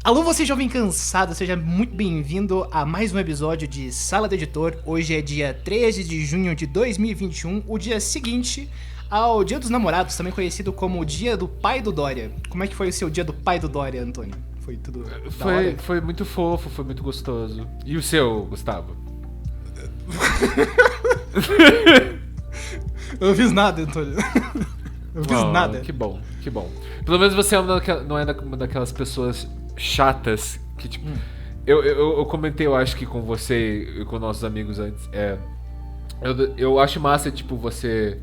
Alô, você jovem cansado, seja muito bem-vindo a mais um episódio de Sala do Editor. Hoje é dia 13 de junho de 2021, o dia seguinte ao Dia dos Namorados, também conhecido como o Dia do Pai do Dória. Como é que foi o seu Dia do Pai do Dória, Antônio? Foi tudo da hora? Foi muito fofo, foi muito gostoso. E o seu, Gustavo? Eu não fiz nada, Antônio. Eu não fiz nada. Que bom, que bom. Pelo menos você não é uma daquelas pessoas chatas que, tipo... Eu comentei, eu acho que com você e com nossos amigos antes. Eu acho massa, tipo, você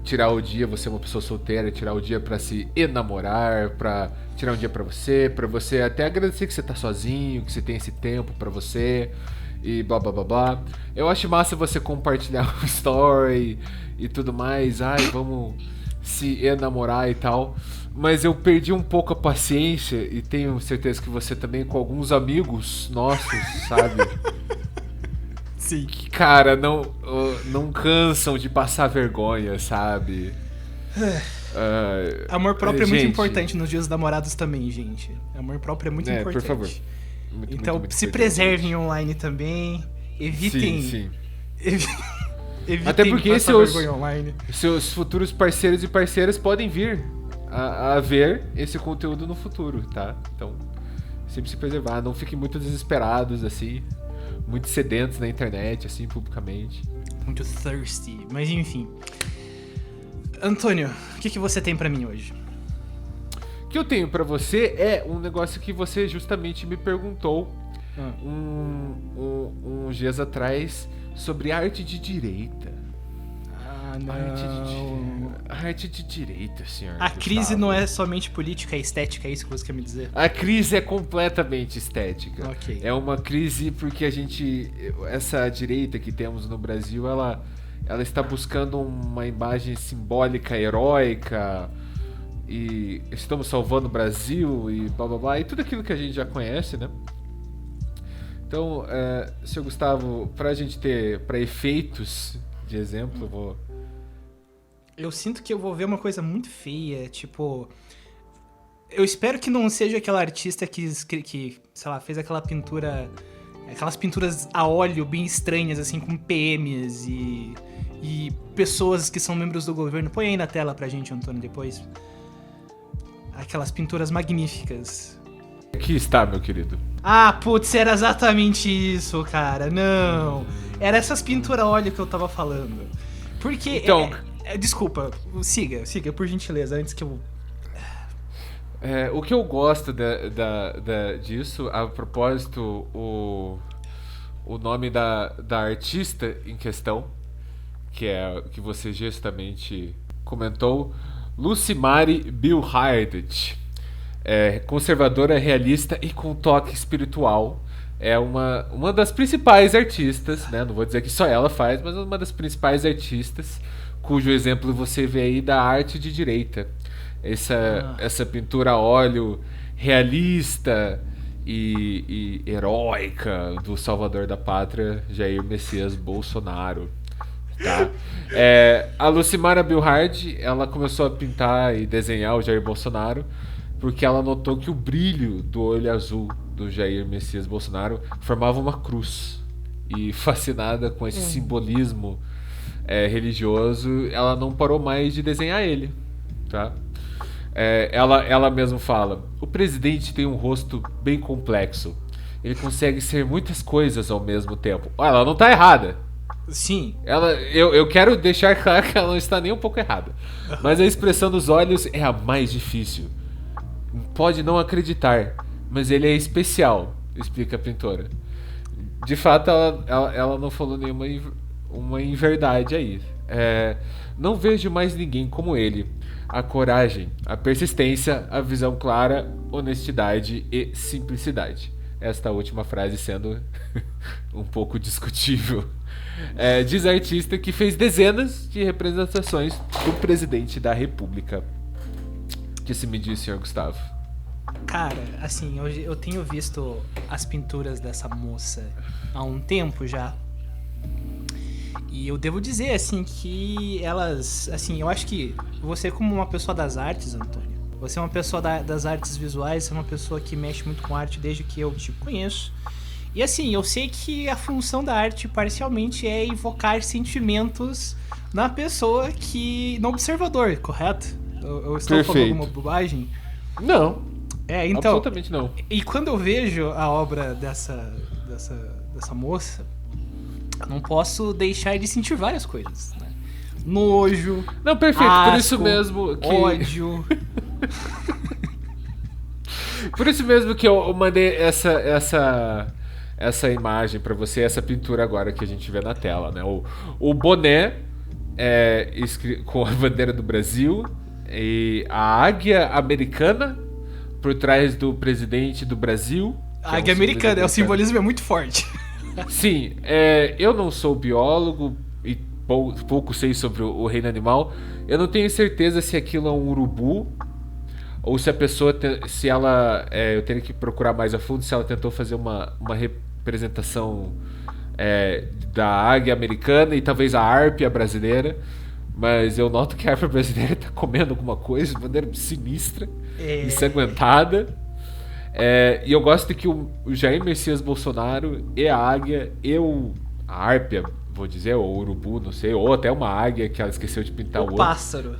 tirar o dia, você é uma pessoa solteira, tirar o dia pra se enamorar, pra tirar um dia pra você até agradecer que você tá sozinho, que você tem esse tempo pra você e blá blá blá blá. Eu acho massa você compartilhar o story e tudo mais, ai, vamos se enamorar e tal. Mas eu perdi um pouco a paciência e tenho certeza que você também, com alguns amigos nossos, sabe? Sim. Que, cara, não cansam de passar vergonha, sabe? Amor próprio é muito gente, importante nos dias dos namorados também, gente. Amor próprio é muito importante. Por favor. Então, muito se importante, preservem gente. online também. Evitem. Sim. Evitem Até porque passar vergonha online. seus futuros parceiros e parceiras podem vir a ver esse conteúdo no futuro, tá? Então, sempre se preservar. Não fiquem muito desesperados, assim. Muito sedentos na internet, assim, publicamente. Muito thirsty. Mas enfim. Antônio, o que você tem pra mim hoje? O que eu tenho pra você é um negócio que você justamente me perguntou uns dias atrás sobre arte de direita. Ah, não. Arte de direita, senhor. A Gustavo. crise não é somente política, é estética, é isso que você quer me dizer? A crise é completamente estética. Ok. É uma crise porque essa direita que temos no Brasil, ela está buscando uma imagem simbólica, heróica, e estamos salvando o Brasil e blá blá blá, e tudo aquilo que a gente já conhece, né? Então, Sr. Gustavo, para efeitos de exemplo, eu vou... Eu sinto que eu vou ver uma coisa muito feia, tipo... Eu espero que não seja aquela artista que sei lá, fez aquela pintura... Aquelas pinturas a óleo bem estranhas, assim, com PMs e pessoas que são membros do governo. Põe aí na tela pra gente, Antônio, depois. Aquelas pinturas magníficas. Aqui está, meu querido. Ah, putz, era exatamente isso, cara. Não. Era essas pinturas a óleo que eu tava falando. Porque... Então... desculpa, siga, por gentileza, antes que eu... O que eu gosto disso, a propósito, o nome da artista em questão, que você justamente comentou, Lucimari Bilhardt, conservadora, realista e com toque espiritual. É uma das principais artistas, né? Não vou dizer que só ela faz, mas uma das principais artistas, cujo exemplo você vê aí da arte de direita. Essa pintura a óleo realista e heróica do salvador da pátria, Jair Messias Bolsonaro. Tá? A Lucimara Bilhardt, ela começou a pintar e desenhar o Jair Bolsonaro porque ela notou que o brilho do olho azul do Jair Messias Bolsonaro formava uma cruz. E fascinada com esse simbolismo religioso, ela não parou mais de desenhar ele. Tá? Ela mesma fala: o presidente tem um rosto bem complexo. Ele consegue ser muitas coisas ao mesmo tempo. Ela não tá errada. Sim. Eu quero deixar claro que ela não está nem um pouco errada. Mas a expressão dos olhos é a mais difícil. Pode não acreditar, mas ele é especial, explica a pintora. De fato, ela não falou nenhuma uma inverdade aí. Não vejo mais ninguém como ele. A coragem, a persistência, a visão clara, honestidade e simplicidade. Esta última frase sendo um pouco discutível. Diz a artista que fez dezenas de representações do presidente da República. O que se me diz, Sr. Gustavo? Cara, assim, eu tenho visto as pinturas dessa moça há um tempo já. E eu devo dizer, assim, que elas... Assim, eu acho que você, como uma pessoa das artes, Antônio, Você é uma pessoa das artes visuais, você é uma pessoa que mexe muito com arte desde que eu te conheço. E assim, eu sei que a função da arte parcialmente é evocar sentimentos na pessoa no observador, correto? Eu estou falando alguma bobagem? Não. Então. Absolutamente não. E quando eu vejo a obra dessa moça, eu não posso deixar de sentir várias coisas, né? Nojo. Não, perfeito, asco, por isso mesmo que. Ódio. Por isso mesmo que eu mandei essa imagem pra você, essa pintura agora que a gente vê na tela, né? O boné com a bandeira do Brasil e a águia americana por trás do presidente do Brasil. A águia americana, o simbolismo é muito forte. Sim, eu não sou biólogo e pouco sei sobre o reino animal. Eu não tenho certeza se aquilo é um urubu ou se a pessoa, eu teria que procurar mais a fundo se ela tentou fazer uma representação da águia americana e talvez a árpia brasileira. Mas eu noto que a árpia brasileira tá comendo alguma coisa de maneira sinistra, ensanguentada. E eu gosto de que o Jair Messias Bolsonaro e a águia a árpia, vou dizer, ou o urubu, não sei, ou até uma águia que ela esqueceu de pintar o olho. Pássaro.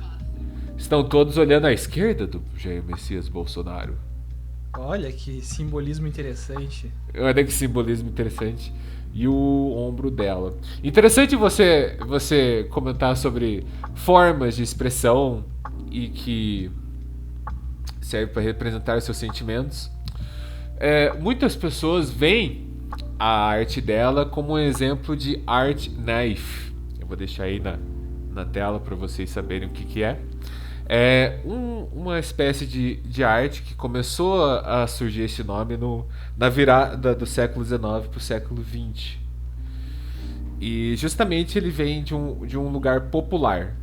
Estão todos olhando à esquerda do Jair Messias Bolsonaro. Olha que simbolismo interessante. Olha que simbolismo interessante. E o ombro dela. Interessante você comentar sobre formas de expressão e que serve para representar os seus sentimentos. Muitas pessoas veem a arte dela como um exemplo de art knife. Eu vou deixar aí na tela para vocês saberem o que é. Uma espécie de arte que começou a surgir esse nome na virada do século XIX para o século XX. E justamente ele vem de um lugar popular,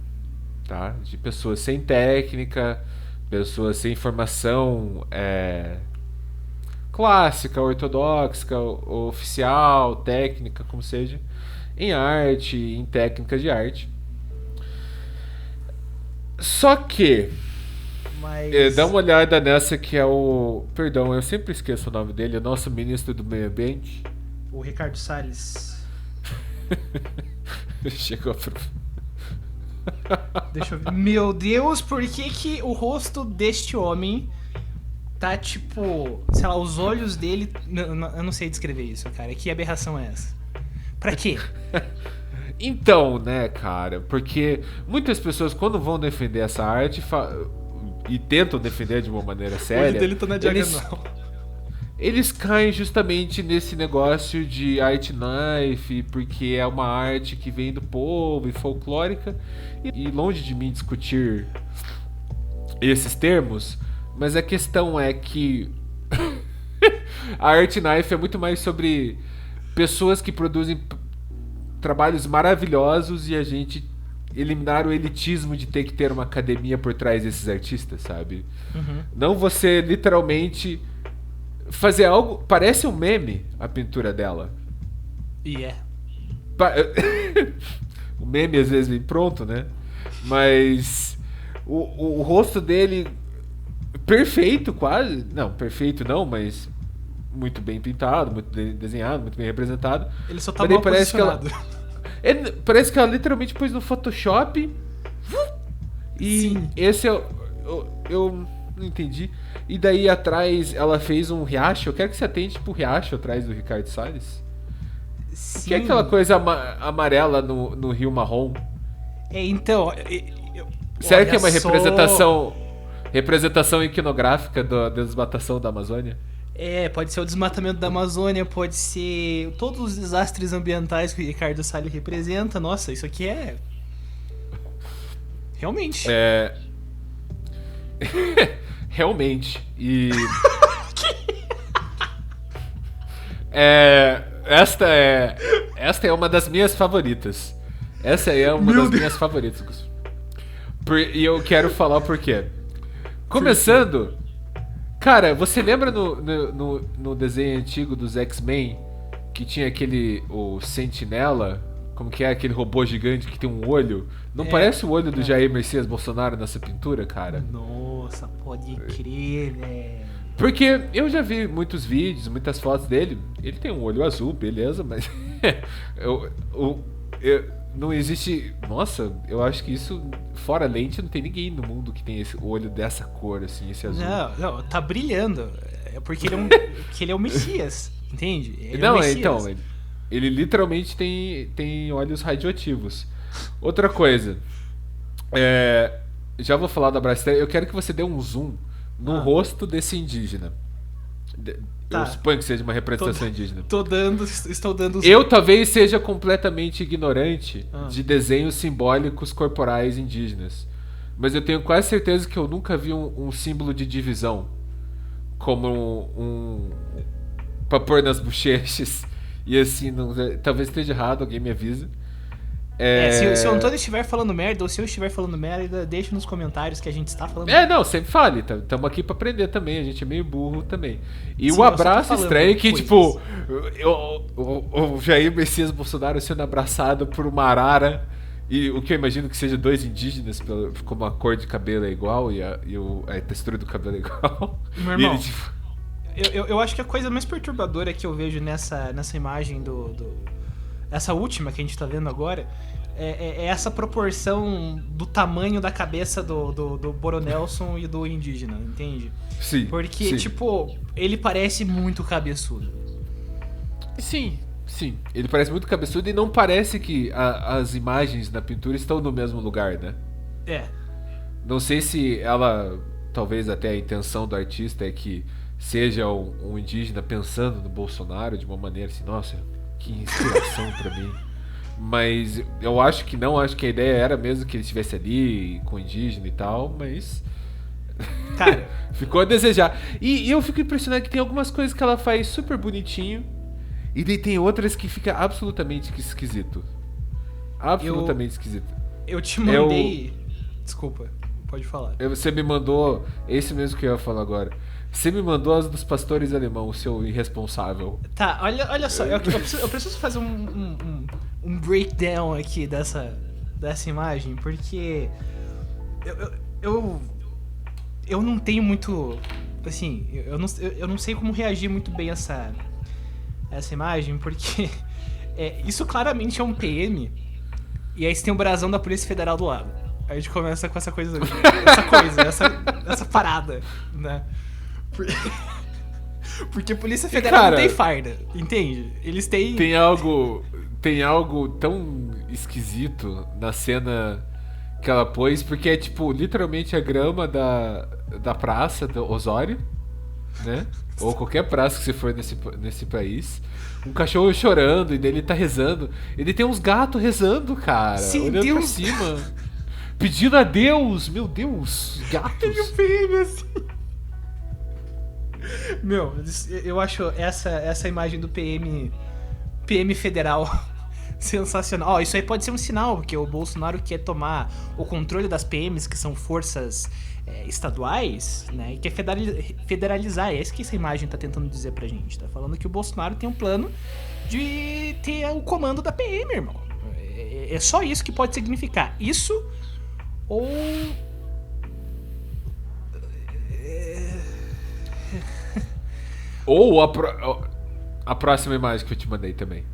tá? De pessoas sem técnica, pessoas sem formação clássica, ortodoxa, oficial, técnica, como seja, em arte, em técnicas de arte. Só que dá uma olhada nessa que é o... Perdão, eu sempre esqueço o nome dele. É nosso ministro do meio ambiente. O Ricardo Salles. Chegou Deixa eu ver. Meu Deus, por que o rosto deste homem tá tipo... Sei lá, os olhos dele... Eu não sei descrever isso, cara. Que aberração é essa? Pra quê? Então, né, cara, porque muitas pessoas quando vão defender essa arte e tentam defender de uma maneira séria... O olho dele tá na diagonal. Eles caem justamente nesse negócio de art knife, porque é uma arte que vem do povo e folclórica, e longe de mim discutir esses termos, mas a questão é que a art knife é muito mais sobre pessoas que produzem trabalhos maravilhosos e a gente eliminar o elitismo de ter que ter uma academia por trás desses artistas, sabe? Uhum. Não você literalmente fazer algo... Parece um meme a pintura dela. E o meme às vezes vem pronto, né? Mas o rosto dele perfeito quase. Não, perfeito não, mas muito bem pintado, muito bem desenhado, muito bem representado. Ele só tá mal posicionado. Parece que ela literalmente pôs no Photoshop. E sim. Esse eu não entendi. E daí atrás ela fez um riacho. Eu quero que você atente pro riacho atrás do Ricardo Salles. Sim. Que é aquela coisa amarela no Rio Marrom. Então... Será que é uma representação iconográfica da desmatação da Amazônia? Pode ser o desmatamento da Amazônia, pode ser todos os desastres ambientais que o Ricardo Salles representa. Nossa, isso aqui é... Realmente. Realmente. E... Esta é uma das minhas favoritas. Essa é uma das minhas favoritas. E eu quero falar por quê. Começando... Cara, você lembra no desenho antigo dos X-Men que tinha o Sentinela? Como que é aquele robô gigante que tem um olho? Não parece o olho do Jair Messias Bolsonaro nessa pintura, cara? Nossa. Nossa, pode crer, velho. Porque eu já vi muitos vídeos, muitas fotos dele. Ele tem um olho azul, beleza, mas não existe. Nossa, eu acho que isso, fora lente, não tem ninguém no mundo que tem esse olho dessa cor, assim, esse azul. Não, tá brilhando. É porque ele é o Messias, entende? Ele Não, é o Messias. então, ele literalmente tem olhos radioativos. Outra coisa, já vou falar da Brastéria, eu quero que você dê um zoom no rosto desse indígena. Tá. Eu suponho que seja uma representação indígena. Estou dando Eu talvez seja completamente ignorante de desenhos simbólicos corporais indígenas. Mas eu tenho quase certeza que eu nunca vi um símbolo de divisão. Como pra pôr nas bochechas. E assim, talvez esteja errado, alguém me avisa. Se o Antônio estiver falando merda, ou se eu estiver falando merda, deixa nos comentários que a gente está falando merda. Não, sempre fale, estamos aqui pra aprender também, a gente é meio burro também. E Sim, o abraço estranho que, coisas. tipo, o Jair Messias Bolsonaro sendo abraçado por uma arara, e o que eu imagino que seja dois indígenas, como a cor de cabelo é igual e a textura do cabelo é igual. Meu irmão, ele, tipo... eu acho que a coisa mais perturbadora que eu vejo nessa imagem essa última que a gente tá vendo agora é essa proporção do tamanho da cabeça do Boronelson e do indígena, entende? Sim. Porque, tipo, ele parece muito cabeçudo. Sim. Ele parece muito cabeçudo e não parece que as imagens na pintura estão no mesmo lugar, né? Não sei se ela, talvez até a intenção do artista é que seja um indígena pensando no Bolsonaro de uma maneira assim, nossa, que inspiração pra mim. Mas eu acho que não, acho que a ideia era mesmo que ele estivesse ali com o indígena e tal, mas... Cara... ficou a desejar. E eu fico impressionado que tem algumas coisas que ela faz super bonitinho, e daí tem outras que fica absolutamente esquisito. Absolutamente esquisito. Eu te mandei... Desculpa, pode falar. Você me mandou... Esse mesmo que eu ia falar agora. Você me mandou as dos pastores alemão, seu irresponsável. Tá, olha só, eu preciso fazer um breakdown aqui dessa imagem, porque eu não tenho muito, assim, eu não sei como reagir muito bem a essa imagem, porque isso claramente é um PM, e aí você tem o brasão da Polícia Federal do lado. Aí a gente começa com essa coisa, essa parada, né? Porque a Polícia Federal não tem farda, entende? Eles têm... Tem algo tão esquisito na cena que ela pôs, porque é tipo, literalmente a grama da praça do Osório, né? Ou qualquer praça que você for nesse país. Um cachorro chorando e dele tá rezando. Ele tem uns gatos rezando, cara. Sim, olhando Deus. pra cima. Pedindo a Deus, meu Deus, gatos. E o PM assim... Meu, eu acho essa imagem do PM federal sensacional. Isso aí pode ser um sinal, porque o Bolsonaro quer tomar o controle das PMs, que são forças estaduais, né? E quer federalizar. É isso que essa imagem tá tentando dizer pra gente. Tá falando que o Bolsonaro tem um plano de ter o comando da PM, irmão. É só isso que pode significar. Isso ou... Ou a próxima imagem que eu te mandei também.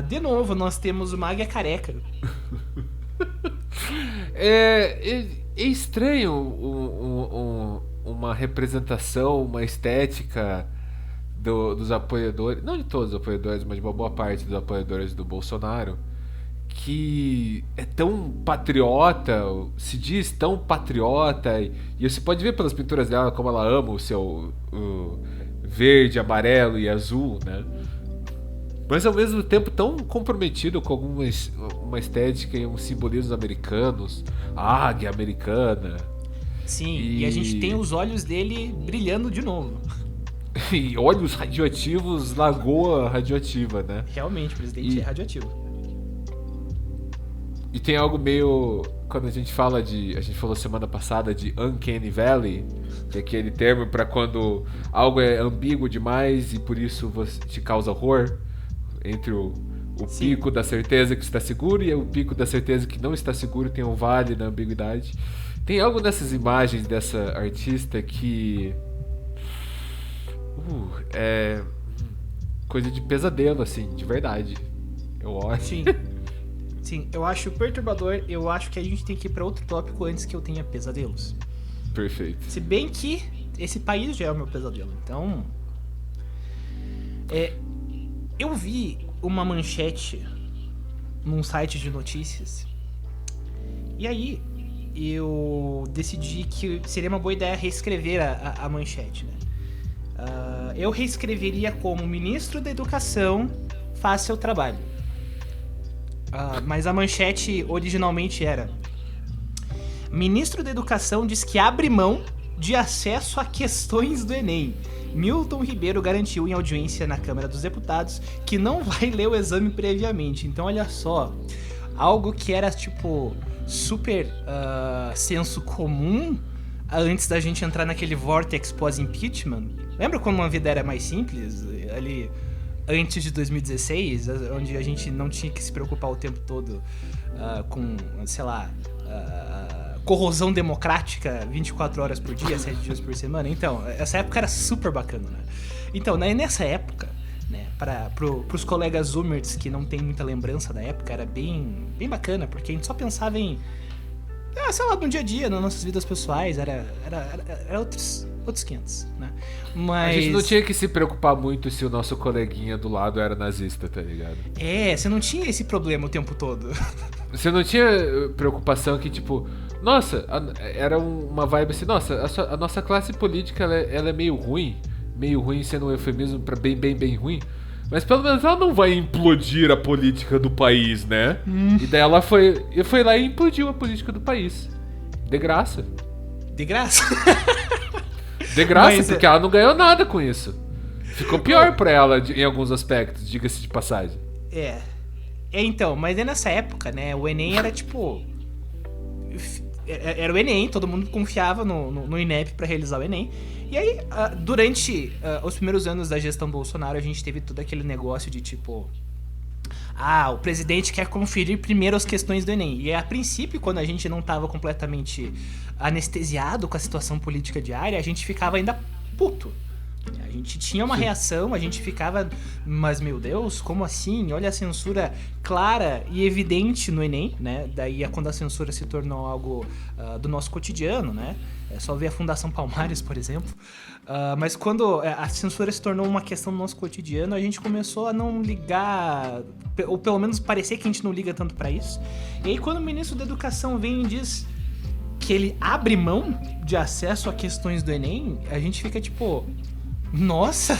De novo, nós temos uma águia careca. É estranho uma representação, uma estética dos apoiadores, não de todos os apoiadores, mas de uma boa parte dos apoiadores do Bolsonaro, que é tão patriota, se diz tão patriota, e você pode ver pelas pinturas dela como ela ama o seu verde, amarelo e azul, né? Mas ao mesmo tempo tão comprometido com uma estética e uns simbolismos americanos, a águia americana. Sim, e a gente tem os olhos dele brilhando de novo. E olhos radioativos, lagoa radioativa, né? Realmente, o presidente é radioativo. E tem algo meio... Quando a gente fala a gente falou semana passada de Uncanny Valley, que é aquele termo para quando algo é ambíguo demais e por isso te causa horror, entre o O Sim. pico da certeza que está seguro e o pico da certeza que não está seguro, tem um vale na ambiguidade. Tem algo nessas imagens dessa artista que... é coisa de pesadelo, assim, de verdade. Eu acho. Sim. Sim, eu acho perturbador. Eu acho que a gente tem que ir pra outro tópico antes que eu tenha pesadelos. Perfeito. Se bem que esse país já é o meu pesadelo. Então... eu vi uma manchete num site de notícias. E aí, eu decidi que seria uma boa ideia reescrever a manchete, né? Eu reescreveria como: Ministro da Educação, faz seu trabalho. Mas a manchete originalmente era: Ministro da Educação diz que abre mão de acesso a questões do Enem. Milton Ribeiro garantiu em audiência na Câmara dos Deputados que não vai ler o exame previamente. Então, olha só, algo que era, tipo, super senso comum antes da gente entrar naquele vortex pós-impeachment. Lembra quando uma vida era mais simples? Ali, antes de 2016, onde a gente não tinha que se preocupar o tempo todo com, sei lá... corrosão democrática 24 horas por dia, 7 dias por semana. Então, essa época era super bacana, né? Então, nessa época, né, pros colegas zoomers que não tem muita lembrança da época, era bem bacana, porque a gente só pensava em, sei lá, no dia a dia, nas nossas vidas pessoais, era outros 500, né? Mas... A gente não tinha que se preocupar muito se o nosso coleguinha do lado era nazista, tá ligado? Você não tinha esse problema o tempo todo. Você não tinha preocupação que, tipo... Nossa, era uma vibe assim... Nossa, a nossa classe política, ela é meio ruim sendo um eufemismo pra bem ruim. Mas pelo menos ela não vai implodir a política do país, né? E daí ela foi lá e implodiu a política do país. De graça. De graça? De graça, porque ela não ganhou nada com isso. Ficou pior pra ela em alguns aspectos, diga-se de passagem. Então, mas nessa época, né, o Enem era tipo... Era o Enem, todo mundo confiava no INEP pra realizar o Enem. E aí, durante os primeiros anos da gestão Bolsonaro, a gente teve todo aquele negócio de tipo... o presidente quer conferir primeiro as questões do Enem. E a princípio, quando a gente não tava completamente anestesiado com a situação política diária, a gente ficava ainda puto. A gente tinha uma reação, a gente ficava... Mas, meu Deus, como assim? Olha a censura clara e evidente no Enem, né? Daí é quando a censura se tornou algo do nosso cotidiano, né? É só ver a Fundação Palmares, por exemplo. Mas quando a censura se tornou uma questão do nosso cotidiano, a gente começou a não ligar... Ou pelo menos parecer que a gente não liga tanto pra isso. E aí quando o ministro da Educação vem e diz que ele abre mão de acesso a questões do Enem, a gente fica tipo... Nossa!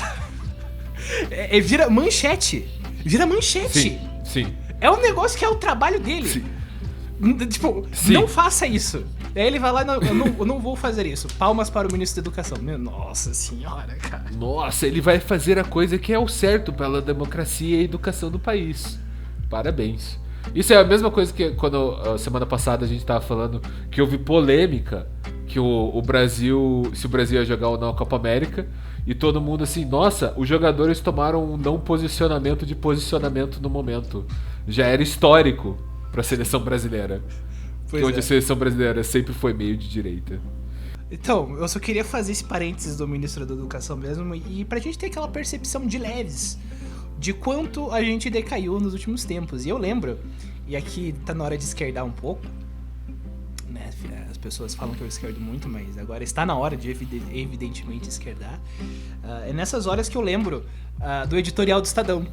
Vira manchete! Vira manchete! Sim. É um negócio que é o trabalho dele. Sim. Tipo, Sim. Não faça isso. Aí ele vai lá e eu não vou fazer isso. Palmas para o ministro da Educação. Nossa senhora, cara. Nossa, ele vai fazer a coisa que é o certo pela democracia e a educação do país. Parabéns. Isso é a mesma coisa que quando semana passada a gente tava falando que houve polêmica que o Brasil, se o Brasil ia jogar ou não a Copa América, e todo mundo assim, nossa, os jogadores tomaram um não posicionamento de posicionamento no momento. Já era histórico pra seleção brasileira. Onde a seleção brasileira sempre foi meio de direita. Então, eu só queria fazer esse parênteses do ministro da Educação mesmo, e pra gente ter aquela percepção de leves de quanto a gente decaiu nos últimos tempos. E eu lembro, e aqui tá na hora de esquerdar um pouco, né? As pessoas falam que eu esquerdo muito, mas agora está na hora de evidentemente esquerdar. É nessas horas que eu lembro do editorial do Estadão.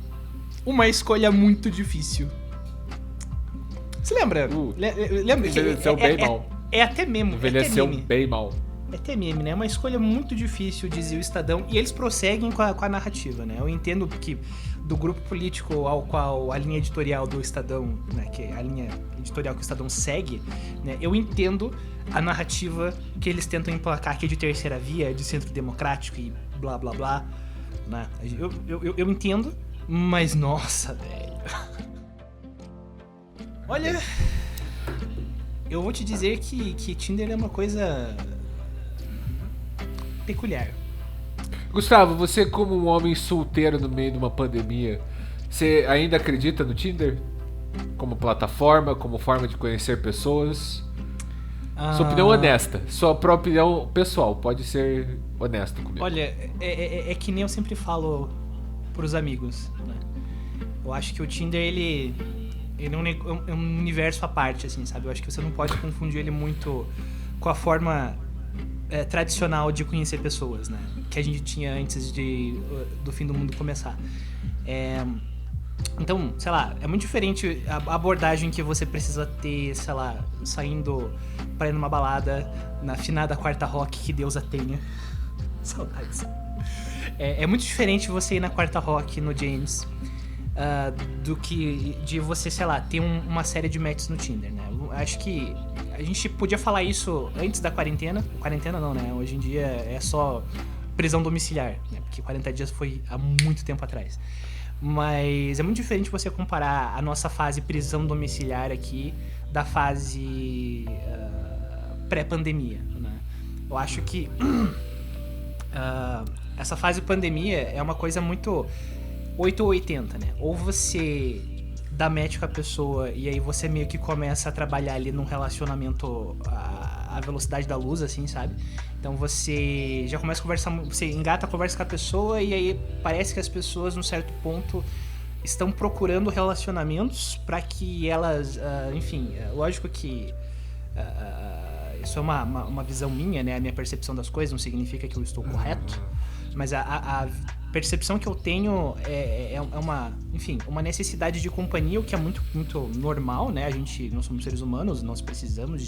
Uma escolha muito difícil. Você lembra? Lembra que envelheceu bem mal. É até meme. Envelheceu bem mal. É até meme, né? É uma escolha muito difícil, dizia o Estadão. E eles prosseguem com a narrativa, né? Eu entendo que do grupo político ao qual a linha editorial do Estadão, né? Que é a linha editorial que o Estadão segue, né? Eu entendo a narrativa que eles tentam emplacar, que é de terceira via, de centro democrático e blá, blá, blá. Né? Eu entendo, mas nossa, velho... Olha, eu vou te dizer que Tinder é uma coisa peculiar. Gustavo, você como um homem solteiro no meio de uma pandemia, Você ainda acredita no Tinder? Como plataforma, como forma de conhecer pessoas? Sua opinião honesta, sua própria opinião pessoal, pode ser honesto comigo. Olha, é que nem eu sempre falo pros amigos, né? Eu acho que o Tinder, ele é um universo à parte, assim, sabe? Eu acho que você não pode confundir ele muito com a forma tradicional de conhecer pessoas, né? Que a gente tinha antes do fim do mundo começar. Então, sei lá, é muito diferente a abordagem que você precisa ter, sei lá, saindo pra ir numa balada, na finada quarta rock, que Deus a tenha. Saudades. É muito diferente você ir na quarta rock, no James, do que de você, sei lá, ter uma série de matches no Tinder, né? Acho que a gente podia falar isso antes da quarentena. Quarentena não, né? Hoje em dia é só prisão domiciliar, né? Porque 40 dias foi há muito tempo atrás. Mas é muito diferente você comparar a nossa fase prisão domiciliar aqui da fase pré-pandemia, né? Eu acho que essa fase pandemia é uma coisa muito 8 ou 80, né? Ou você dá match com a pessoa e aí você meio que começa a trabalhar ali num relacionamento à velocidade da luz, assim, sabe? Então você já começa a conversar, você engata a conversa com a pessoa e aí parece que as pessoas, num certo ponto, estão procurando relacionamentos para que elas, enfim, lógico que isso é uma visão minha, né? A minha percepção das coisas não significa que eu estou correto, mas a percepção que eu tenho é uma necessidade de companhia, o que é muito, muito normal, né? Nós somos seres humanos, nós precisamos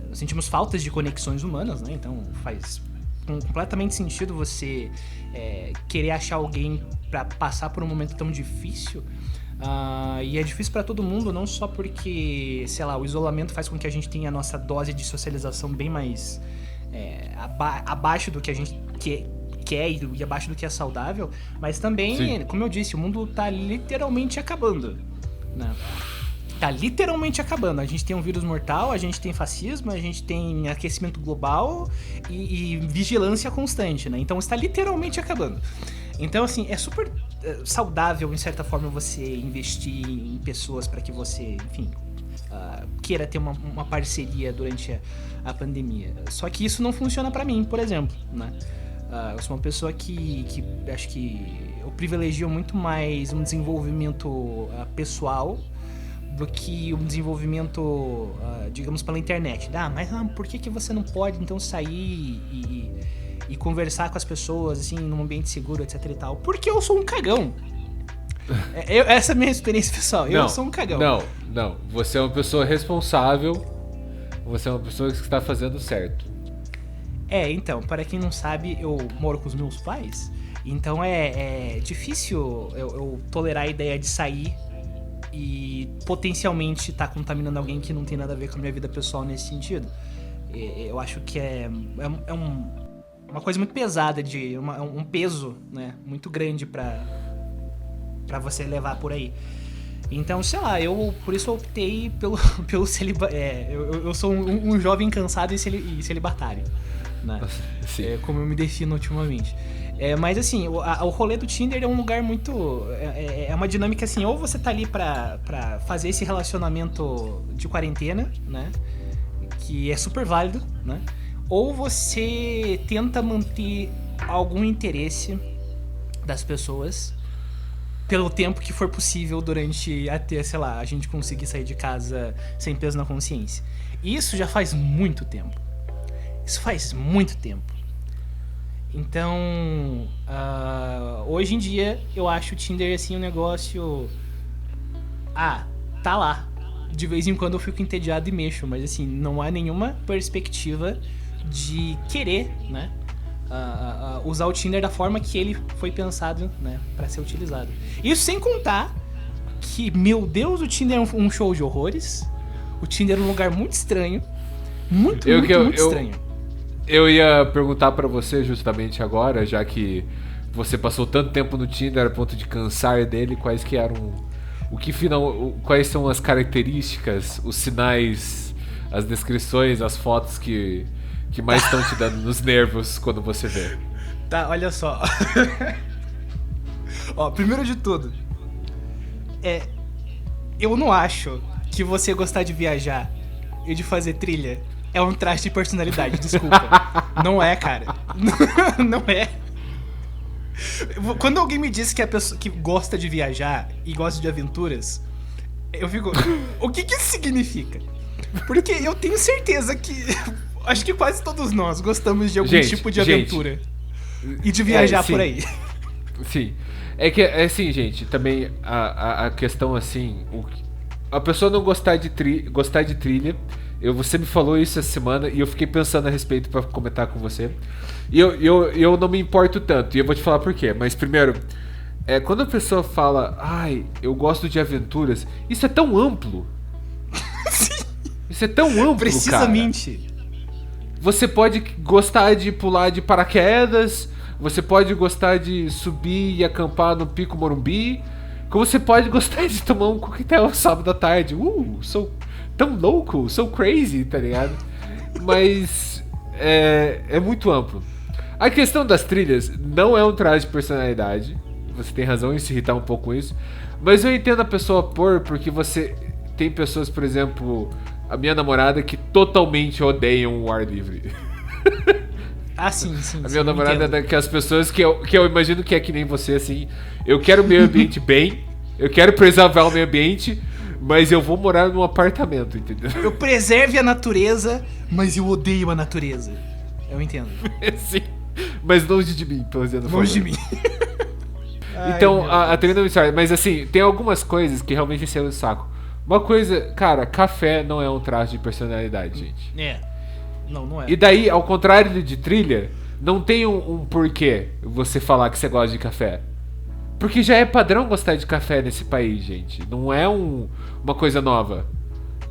nós sentimos faltas de conexões humanas, né? Então faz completamente sentido você querer achar alguém para passar por um momento tão difícil. E é difícil para todo mundo, não só porque, sei lá, o isolamento faz com que a gente tenha a nossa dose de socialização bem mais abaixo do que a gente quer e abaixo do que é saudável, mas também, sim, como eu disse, o mundo tá literalmente acabando, né? Tá literalmente acabando. A gente tem um vírus mortal, a gente tem fascismo, a gente tem aquecimento global e vigilância constante, né? Então está literalmente acabando. Então, assim, é super saudável, em certa forma, você investir em pessoas para que você, enfim, queira ter uma parceria durante a pandemia. Só que isso não funciona para mim, por exemplo, né? Eu sou uma pessoa que acho que eu privilegio muito mais um desenvolvimento pessoal do que um desenvolvimento, digamos, pela internet. Mas por que você não pode, então, sair e conversar com as pessoas, assim, num ambiente seguro, etc e tal? Porque eu sou um cagão. Essa é a minha experiência pessoal. Eu sou um cagão. Não. Você é uma pessoa responsável. Você é uma pessoa que está fazendo certo. Então, para quem não sabe, eu moro com os meus pais. Então é difícil eu tolerar a ideia de sair e potencialmente estar contaminando alguém que não tem nada a ver com a minha vida pessoal nesse sentido. Eu acho que é uma coisa muito pesada, um peso, né, muito grande pra você levar por aí. Então, sei lá, por isso eu optei pelo celibato. Eu sou um jovem cansado e celibatário, né? Sim. Como eu me defino ultimamente. Mas assim, o rolê do Tinder é um lugar muito... É uma dinâmica assim, ou você tá ali pra fazer esse relacionamento de quarentena, né? Que é super válido, né? Ou você tenta manter algum interesse das pessoas pelo tempo que for possível durante até, sei lá, a gente conseguir sair de casa sem peso na consciência. E isso já faz muito tempo. Isso faz muito tempo. Então, hoje em dia, eu acho o Tinder, assim, um negócio... tá lá. De vez em quando eu fico entediado e mexo, mas, assim, não há nenhuma perspectiva de querer, né, usar o Tinder da forma que ele foi pensado, né, pra ser utilizado. Isso sem contar que, meu Deus, o Tinder é um show de horrores. O Tinder é um lugar muito estranho. Muito estranho. Eu ia perguntar pra você justamente agora, já que você passou tanto tempo no Tinder a ponto de cansar dele, quais que eram... quais são as características, os sinais, as descrições, as fotos que mais estão te dando nos nervos quando você vê? Tá, olha só. Ó, primeiro de tudo, eu não acho que você gostar de viajar e de fazer trilha é um traço de personalidade, desculpa. Não é, cara. Não é. Quando alguém me diz que a pessoa que gosta de viajar e gosta de aventuras, eu fico... O que isso significa? Porque eu tenho certeza que... Acho que quase todos nós gostamos de algum tipo de aventura. E de viajar por aí. Sim. É que, assim, gente, também a questão, assim... A pessoa não gostar de trilha... Você me falou isso essa semana e eu fiquei pensando a respeito pra comentar com você. E eu não me importo tanto, e eu vou te falar por quê. Mas primeiro, quando a pessoa fala, ai, eu gosto de aventuras, isso é tão amplo. Isso é tão amplo, precisamente. Cara. Você pode gostar de pular de paraquedas, você pode gostar de subir e acampar no Pico Morumbi, como você pode gostar de tomar um coquetel sábado à tarde. Sou tão louco, sou crazy, tá ligado? Mas é muito amplo. A questão das trilhas não é um traço de personalidade. Você tem razão em se irritar um pouco com isso. Mas eu entendo a pessoa porque você tem pessoas, por exemplo, a minha namorada, que totalmente odeiam o ar livre. Ah, sim. A minha namorada é daquelas pessoas que eu imagino que é que nem você, assim. Eu quero o meio ambiente bem, eu quero preservar o meio ambiente, mas eu vou morar num apartamento, entendeu? Eu preserve a natureza, mas eu odeio a natureza. Eu entendo. Sim, mas longe de mim, tô dizendo. Longe de mim. Então, a trilha não me sai. Mas assim, tem algumas coisas que realmente encheu o saco. Uma coisa, cara, café não é um traço de personalidade, gente. Não é. E daí, ao contrário de trilha, não tem um porquê você falar que você gosta de café. Porque já é padrão gostar de café nesse país, gente. Não é uma coisa nova.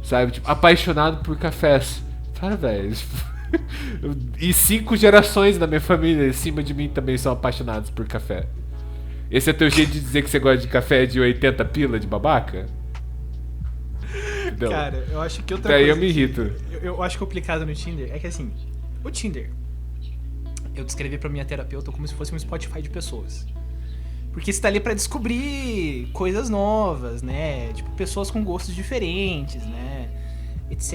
Sabe? Tipo, apaixonado por cafés. Para, velho. E 5 gerações da minha família em cima de mim também são apaixonados por café. Esse é teu jeito de dizer que você gosta de café de 80 pila de babaca? Não. Cara, eu acho que outra daí coisa eu me irrito. Eu acho complicado no Tinder é que assim, o Tinder, eu descrevi pra minha terapeuta como se fosse um Spotify de pessoas. Porque você tá ali pra descobrir coisas novas, né? Tipo, pessoas com gostos diferentes, né? Etc.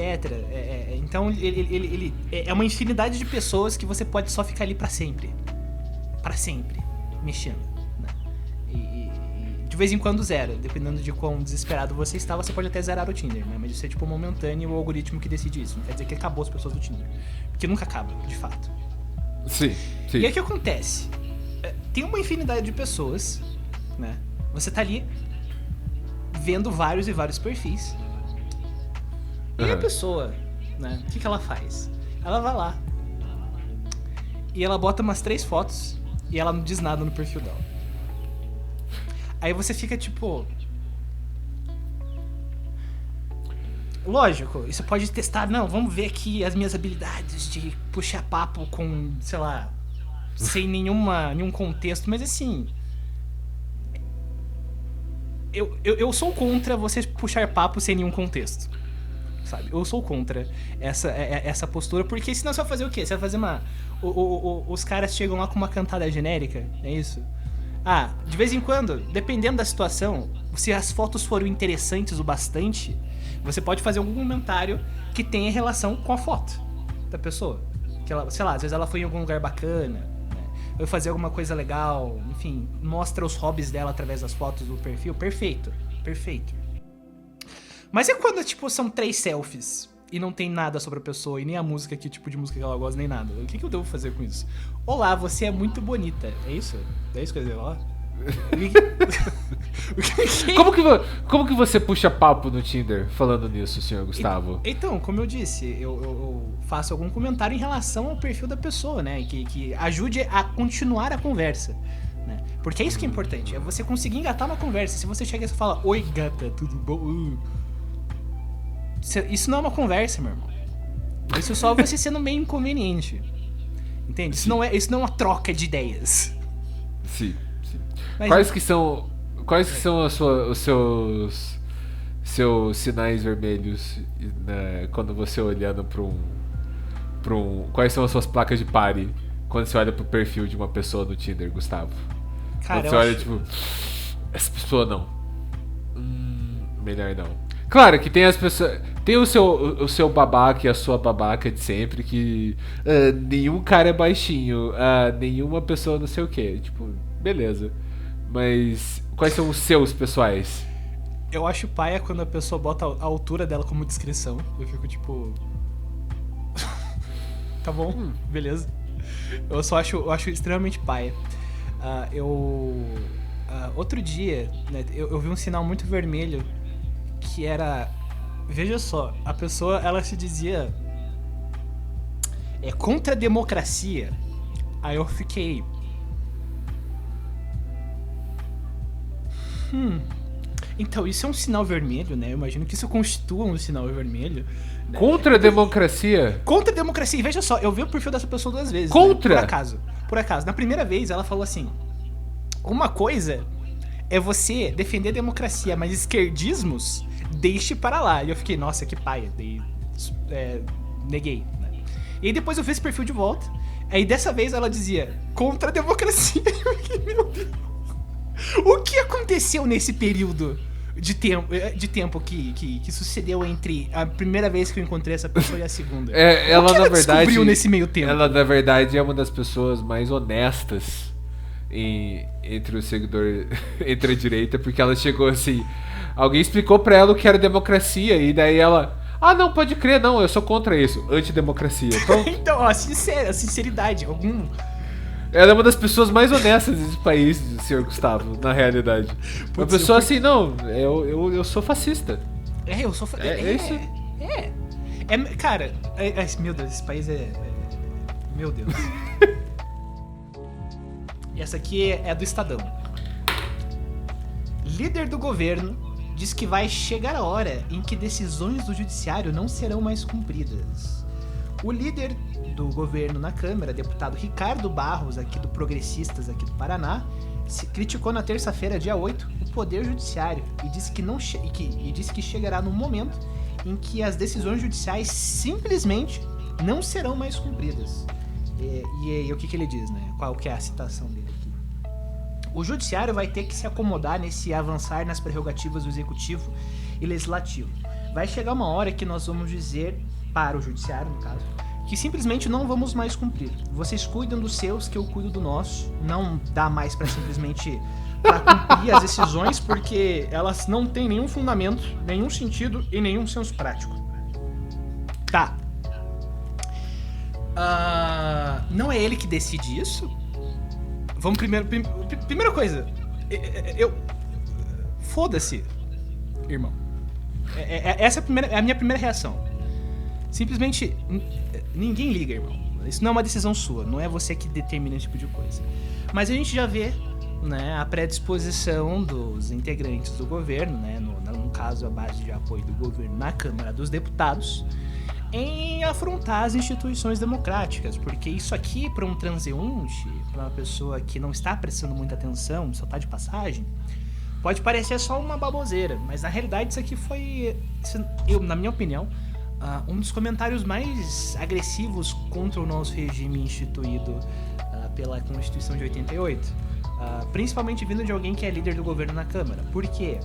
Então, ele é uma infinidade de pessoas que você pode só ficar ali pra sempre. Pra sempre. Mexendo, né? E de vez em quando zera. Dependendo de quão desesperado você está, você pode até zerar o Tinder, né? Mas isso é tipo momentâneo, o algoritmo que decide isso. Não quer dizer que acabou as pessoas do Tinder. Porque nunca acaba, de fato. Sim. E aí o que acontece? Tem uma infinidade de pessoas, né? Você tá ali vendo vários e vários perfis. E a pessoa, né? O que ela faz? Ela vai lá e ela bota umas 3 fotos e ela não diz nada no perfil dela. Aí você fica tipo... Lógico, isso pode testar. Não, vamos ver aqui as minhas habilidades de puxar papo com, sei lá, sem nenhum contexto. Mas assim, eu sou contra você puxar papo sem nenhum contexto, sabe? Eu sou contra essa postura, porque senão você vai fazer o quê? Você vai fazer uma... Os caras chegam lá com uma cantada genérica, é isso? Ah, de vez em quando, dependendo da situação, se as fotos forem interessantes o bastante, você pode fazer algum comentário que tenha relação com a foto da pessoa. Que ela, sei lá, às vezes ela foi em algum lugar bacana, né? Vai fazer alguma coisa legal, enfim, mostra os hobbies dela através das fotos do perfil. Perfeito. Mas é quando, tipo, são 3 selfies e não tem nada sobre a pessoa e nem a música, que tipo de música que ela gosta, nem nada. O que eu devo fazer com isso? Olá, você é muito bonita. É isso? É isso que eu ia dizer lá? Como que você puxa papo no Tinder falando nisso, senhor Gustavo? Então, como eu disse, eu faço algum comentário em relação ao perfil da pessoa, né? Que ajude a continuar a conversa, né? Porque é isso que é importante, é você conseguir engatar uma conversa. Se você chega e fala, oi gata, tudo bom? Isso não é uma conversa, meu irmão. Isso só você sendo meio inconveniente. Entende? Isso não é uma troca de ideias. Sim. Mas quais que são os seus sinais vermelhos, né, quando você olhando pra um... Quais são as suas placas de pare quando você olha pro perfil de uma pessoa no Tinder, Gustavo? Cara, Quando você eu olha, acho... tipo, essa pessoa não. Melhor não. Claro que tem as pessoas. Tem o seu babaca e a sua babaca de sempre que nenhum cara é baixinho, nenhuma pessoa não sei o que. Tipo, beleza. Mas quais são os seus pessoais? Eu acho paia quando a pessoa bota a altura dela como descrição. Eu fico tipo. Tá bom, beleza. Eu acho extremamente paia. Outro dia, né, eu vi um sinal muito vermelho que era. Veja só, a pessoa ela se dizia contra a democracia. Aí eu fiquei. Então, isso é um sinal vermelho, né? Eu imagino que isso constitua um sinal vermelho. Né? Contra a democracia? Contra a democracia. E veja só, eu vi o perfil dessa pessoa 2 vezes. Contra? Né? Por acaso. Na primeira vez, ela falou assim: uma coisa é você defender a democracia, mas esquerdismos, deixe para lá. E eu fiquei, nossa, que paia. Daí, neguei. Né? E aí depois eu vi esse perfil de volta. Aí dessa vez ela dizia, contra a democracia. Eu fiquei, meu Deus. O que aconteceu nesse período de tempo que sucedeu entre a primeira vez que eu encontrei essa pessoa e a segunda? Ela, o que ela na verdade, descobriu nesse meio tempo? Ela, na verdade, é uma das pessoas mais honestas entre o seguidor, entre a direita, porque ela chegou assim. Alguém explicou pra ela o que era democracia, e daí ela. Ah, não, pode crer, não, eu sou contra isso. Antidemocracia. Então, ó, sinceridade. Ela é uma das pessoas mais honestas desse país, senhor Gustavo, na realidade. Uma pessoa assim, não, eu sou fascista. Eu sou fascista. É isso. Cara, meu Deus, esse país meu Deus. E essa aqui é do Estadão. Líder do governo diz que vai chegar a hora em que decisões do judiciário não serão mais cumpridas. O líder do governo na Câmara, deputado Ricardo Barros, aqui do Progressistas, aqui do Paraná, criticou na terça-feira, dia 8, o Poder Judiciário e disse que chegará no momento em que as decisões judiciais simplesmente não serão mais cumpridas. E o que ele diz, né? Qual que é a citação dele aqui? O judiciário vai ter que se acomodar nesse avançar nas prerrogativas do executivo e legislativo. Vai chegar uma hora que nós vamos dizer, para o judiciário no caso, que simplesmente não vamos mais cumprir. Vocês cuidam dos seus, que eu cuido do nosso. Não dá mais para simplesmente para cumprir as decisões, porque elas não têm nenhum fundamento, nenhum sentido e nenhum senso prático. Tá. Não é ele que decide isso? Vamos primeiro... Primeira coisa. Foda-se, irmão. Essa é a minha primeira reação. Simplesmente, ninguém liga, irmão. Isso não é uma decisão sua, não é você que determina esse tipo de coisa. Mas a gente já vê, né, a predisposição dos integrantes do governo, né, no caso a base de apoio do governo na Câmara dos Deputados, em afrontar as instituições democráticas, porque isso aqui, para um transeunte, para uma pessoa que não está prestando muita atenção, só está de passagem, pode parecer só uma baboseira, mas na realidade isso aqui foi, na minha opinião, um dos comentários mais agressivos contra o nosso regime instituído pela Constituição de 88, principalmente vindo de alguém que é líder do governo na Câmara. Por quê?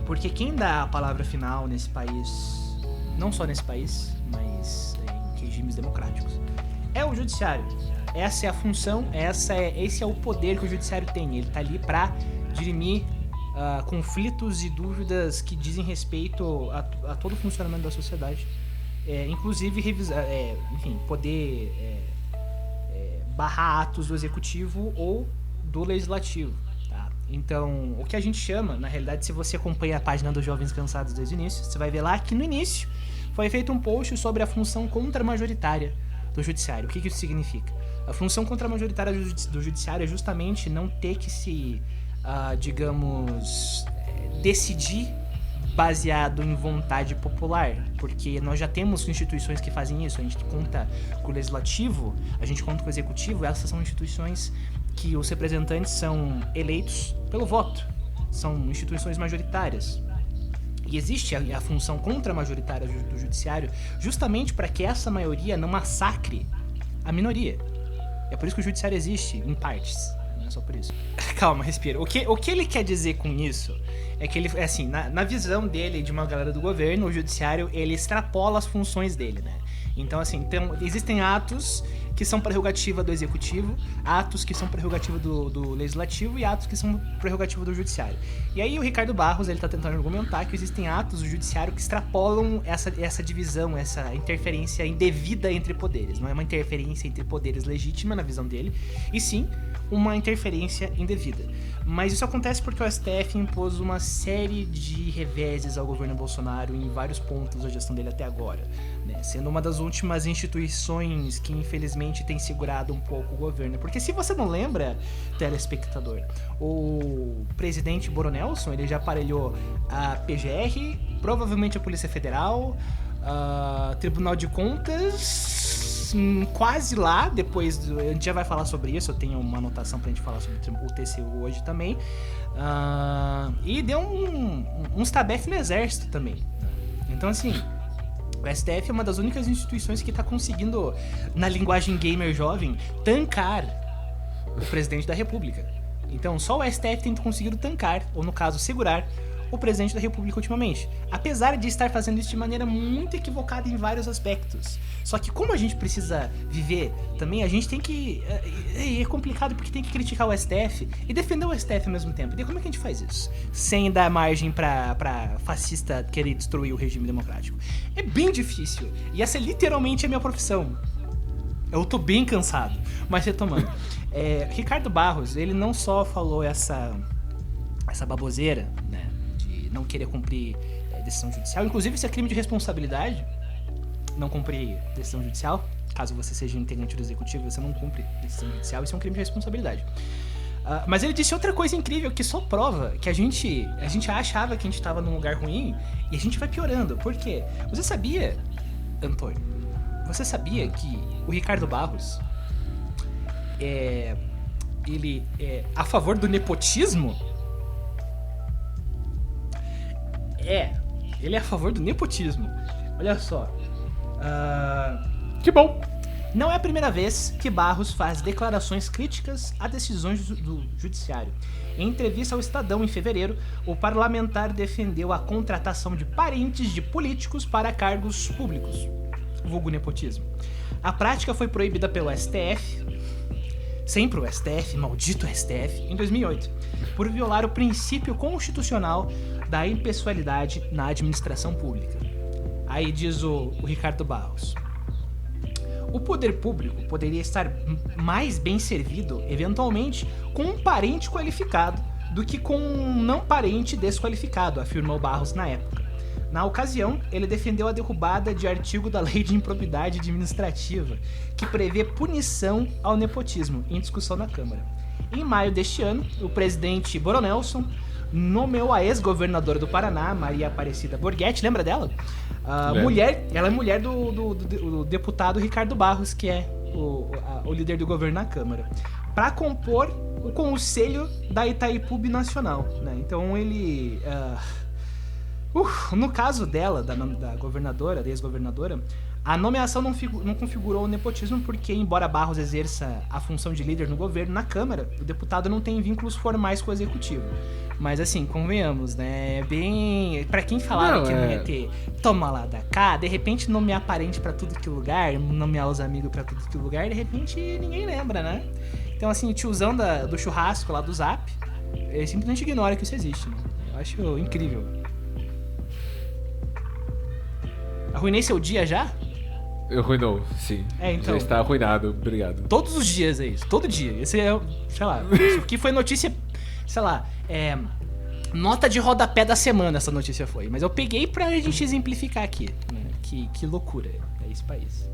Porque quem dá a palavra final nesse país, não só nesse país, mas em regimes democráticos, é o judiciário. Essa é a função, esse é o poder que o judiciário tem. Ele tá ali para dirimir conflitos e dúvidas que dizem respeito a todo o funcionamento da sociedade, inclusive revisar, poder barrar atos do executivo ou do legislativo, tá? Então, o que a gente chama, na realidade, se você acompanha a página dos Jovens Cansados desde o início, você vai ver lá que no início foi feito um post sobre a função contramajoritária do judiciário. O que isso significa? A função contramajoritária do judiciário é justamente não ter que se decidir baseado em vontade popular, porque nós já temos instituições que fazem isso. A gente conta com o legislativo, a gente conta com o executivo. Essas são instituições que os representantes são eleitos pelo voto, são instituições majoritárias. E existe a função contramajoritária do judiciário justamente para que essa maioria não massacre a minoria. É por isso que o judiciário existe, em partes. não é só por isso. Calma, respira. O que ele quer dizer com isso é que ele, assim, na visão dele, de uma galera do governo, o judiciário, ele extrapola as funções dele, né? Então, assim, existem atos que são prerrogativa do executivo, atos que são prerrogativa do legislativo e atos que são prerrogativa do judiciário. E aí o Ricardo Barros, ele tá tentando argumentar que existem atos do judiciário que extrapolam essa divisão, essa interferência indevida entre poderes. Não é uma interferência entre poderes legítima na visão dele, e sim uma interferência indevida. Mas isso acontece porque o STF impôs uma série de reveses ao governo Bolsonaro em vários pontos da gestão dele até agora, né? Sendo uma das últimas instituições que infelizmente tem segurado um pouco o governo. Porque se você não lembra, telespectador, o presidente Boronelson, ele já aparelhou a PGR, provavelmente a Polícia Federal, Tribunal de Contas, quase lá, depois a gente já vai falar sobre isso, eu tenho uma anotação pra gente falar sobre o TCU hoje também, e deu uns tabef no exército também. Então, assim, o STF é uma das únicas instituições que tá conseguindo, na linguagem gamer jovem, tancar o presidente da República. Então, só o STF tem conseguido tancar, ou no caso, segurar o presidente da República ultimamente, apesar de estar fazendo isso de maneira muito equivocada em vários aspectos. Só que como a gente precisa viver também, a gente tem que... É complicado porque tem que criticar o STF e defender o STF ao mesmo tempo. E daí como é que a gente faz isso? Sem dar margem pra fascista querer destruir o regime democrático. É bem difícil. E essa literalmente é a minha profissão. Eu tô bem cansado. Mas retomando. Ricardo Barros, ele não só falou essa baboseira, né? Não querer cumprir decisão judicial. Inclusive, isso é crime de responsabilidade. Não cumprir decisão judicial. Caso você seja integrante do executivo, você não cumpre decisão judicial. Isso é um crime de responsabilidade. Mas ele disse outra coisa incrível que só prova que a gente achava que a gente estava num lugar ruim e a gente vai piorando. Por quê? Você sabia, Antônio? Você sabia que o Ricardo Barros ele é a favor do nepotismo? Ele é a favor do nepotismo. Olha só. Que bom! Não é a primeira vez que Barros faz declarações críticas a decisões do judiciário. Em entrevista ao Estadão em fevereiro, o parlamentar defendeu a contratação de parentes de políticos para cargos públicos, vulgo nepotismo. A prática foi proibida pelo STF, sempre o STF, maldito STF, em 2008, por violar o princípio constitucional da impessoalidade na administração pública. Aí diz o Ricardo Barros: o poder público poderia estar mais bem servido, eventualmente, com um parente qualificado do que com um não parente desqualificado, afirmou Barros na época. Na ocasião, ele defendeu a derrubada de artigo da Lei de Improbidade Administrativa, que prevê punição ao nepotismo, em discussão na Câmara. Em maio deste ano, o presidente Boronelson nomeou a ex-governadora do Paraná, Maria Aparecida Borghetti, lembra dela? Ela é mulher do deputado Ricardo Barros, que é o líder do governo na Câmara, para compor o Conselho da Itaipu Binacional, né? Então ele... no caso dela, da governadora, da ex-governadora, a nomeação não configurou o nepotismo porque, embora Barros exerça a função de líder no governo, na Câmara, o deputado não tem vínculos formais com o executivo. Mas assim, convenhamos, né? Bem... Pra quem falava que não ia ter toma lá da cá, de repente nomear parente pra tudo que lugar, nomear os amigos pra tudo que lugar, de repente ninguém lembra, né? Então assim, o tiozão do churrasco lá do Zap, ele simplesmente ignora que isso existe, né? Eu acho incrível. Arruinei seu dia já? Arruinou, sim. Então, já está arruinado, obrigado. Todos os dias é isso, todo dia. Esse é, sei lá, isso aqui foi notícia, sei lá, nota de rodapé da semana essa notícia foi. Mas eu peguei pra gente exemplificar aqui, né? Que loucura é esse país.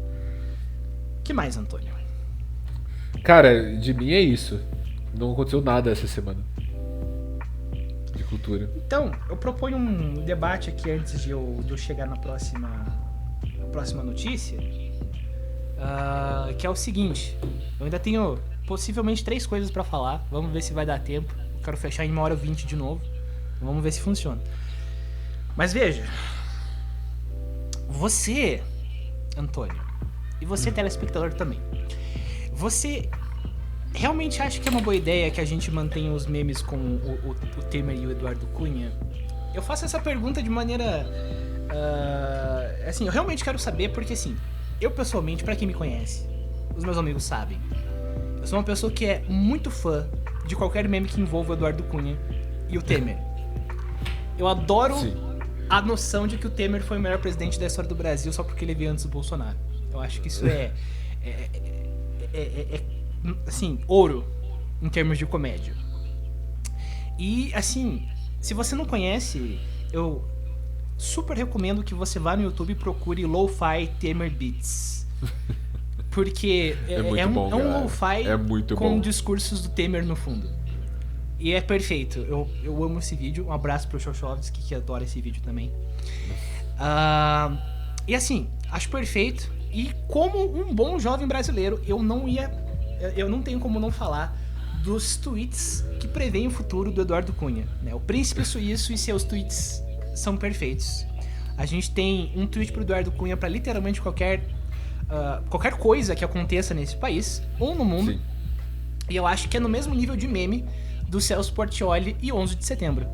Que mais, Antônio? Cara, de mim é isso. Não aconteceu nada essa semana. De cultura. Então, eu proponho um debate aqui antes de eu chegar na próxima notícia, que é o seguinte: eu ainda tenho possivelmente 3 coisas pra falar. Vamos ver se vai dar tempo. Eu quero fechar em 1h20 de novo. Vamos ver se funciona. Mas veja, você, Antônio, e você, telespectador também, você realmente acha que é uma boa ideia que a gente mantenha os memes com o Temer e o Eduardo Cunha? Eu faço essa pergunta de maneira... assim, eu realmente quero saber porque, assim, eu pessoalmente, pra quem me conhece, os meus amigos sabem, eu sou uma pessoa que é muito fã de qualquer meme que envolva o Eduardo Cunha e o Temer. Eu adoro a noção de que o Temer foi o melhor presidente da história do Brasil só porque ele veio antes do Bolsonaro. Eu acho que isso é assim, ouro em termos de comédia. E, assim, se você não conhece, eu super recomendo que você vá no YouTube e procure Lo-Fi Temer Beats. Porque é um lo-fi com discursos do Temer no fundo. E é perfeito. Eu amo esse vídeo. Um abraço pro Xoxovski, que adora esse vídeo também. E assim, acho perfeito. E como um bom jovem brasileiro, eu não tenho como não falar dos tweets que prevêem o futuro do Eduardo Cunha, né? O príncipe suíço e seus tweets são perfeitos. A gente tem um tweet pro Eduardo Cunha pra literalmente qualquer coisa que aconteça nesse país ou no mundo. Sim. E eu acho que é no mesmo nível de meme do Celso Portiolli e 11 de setembro.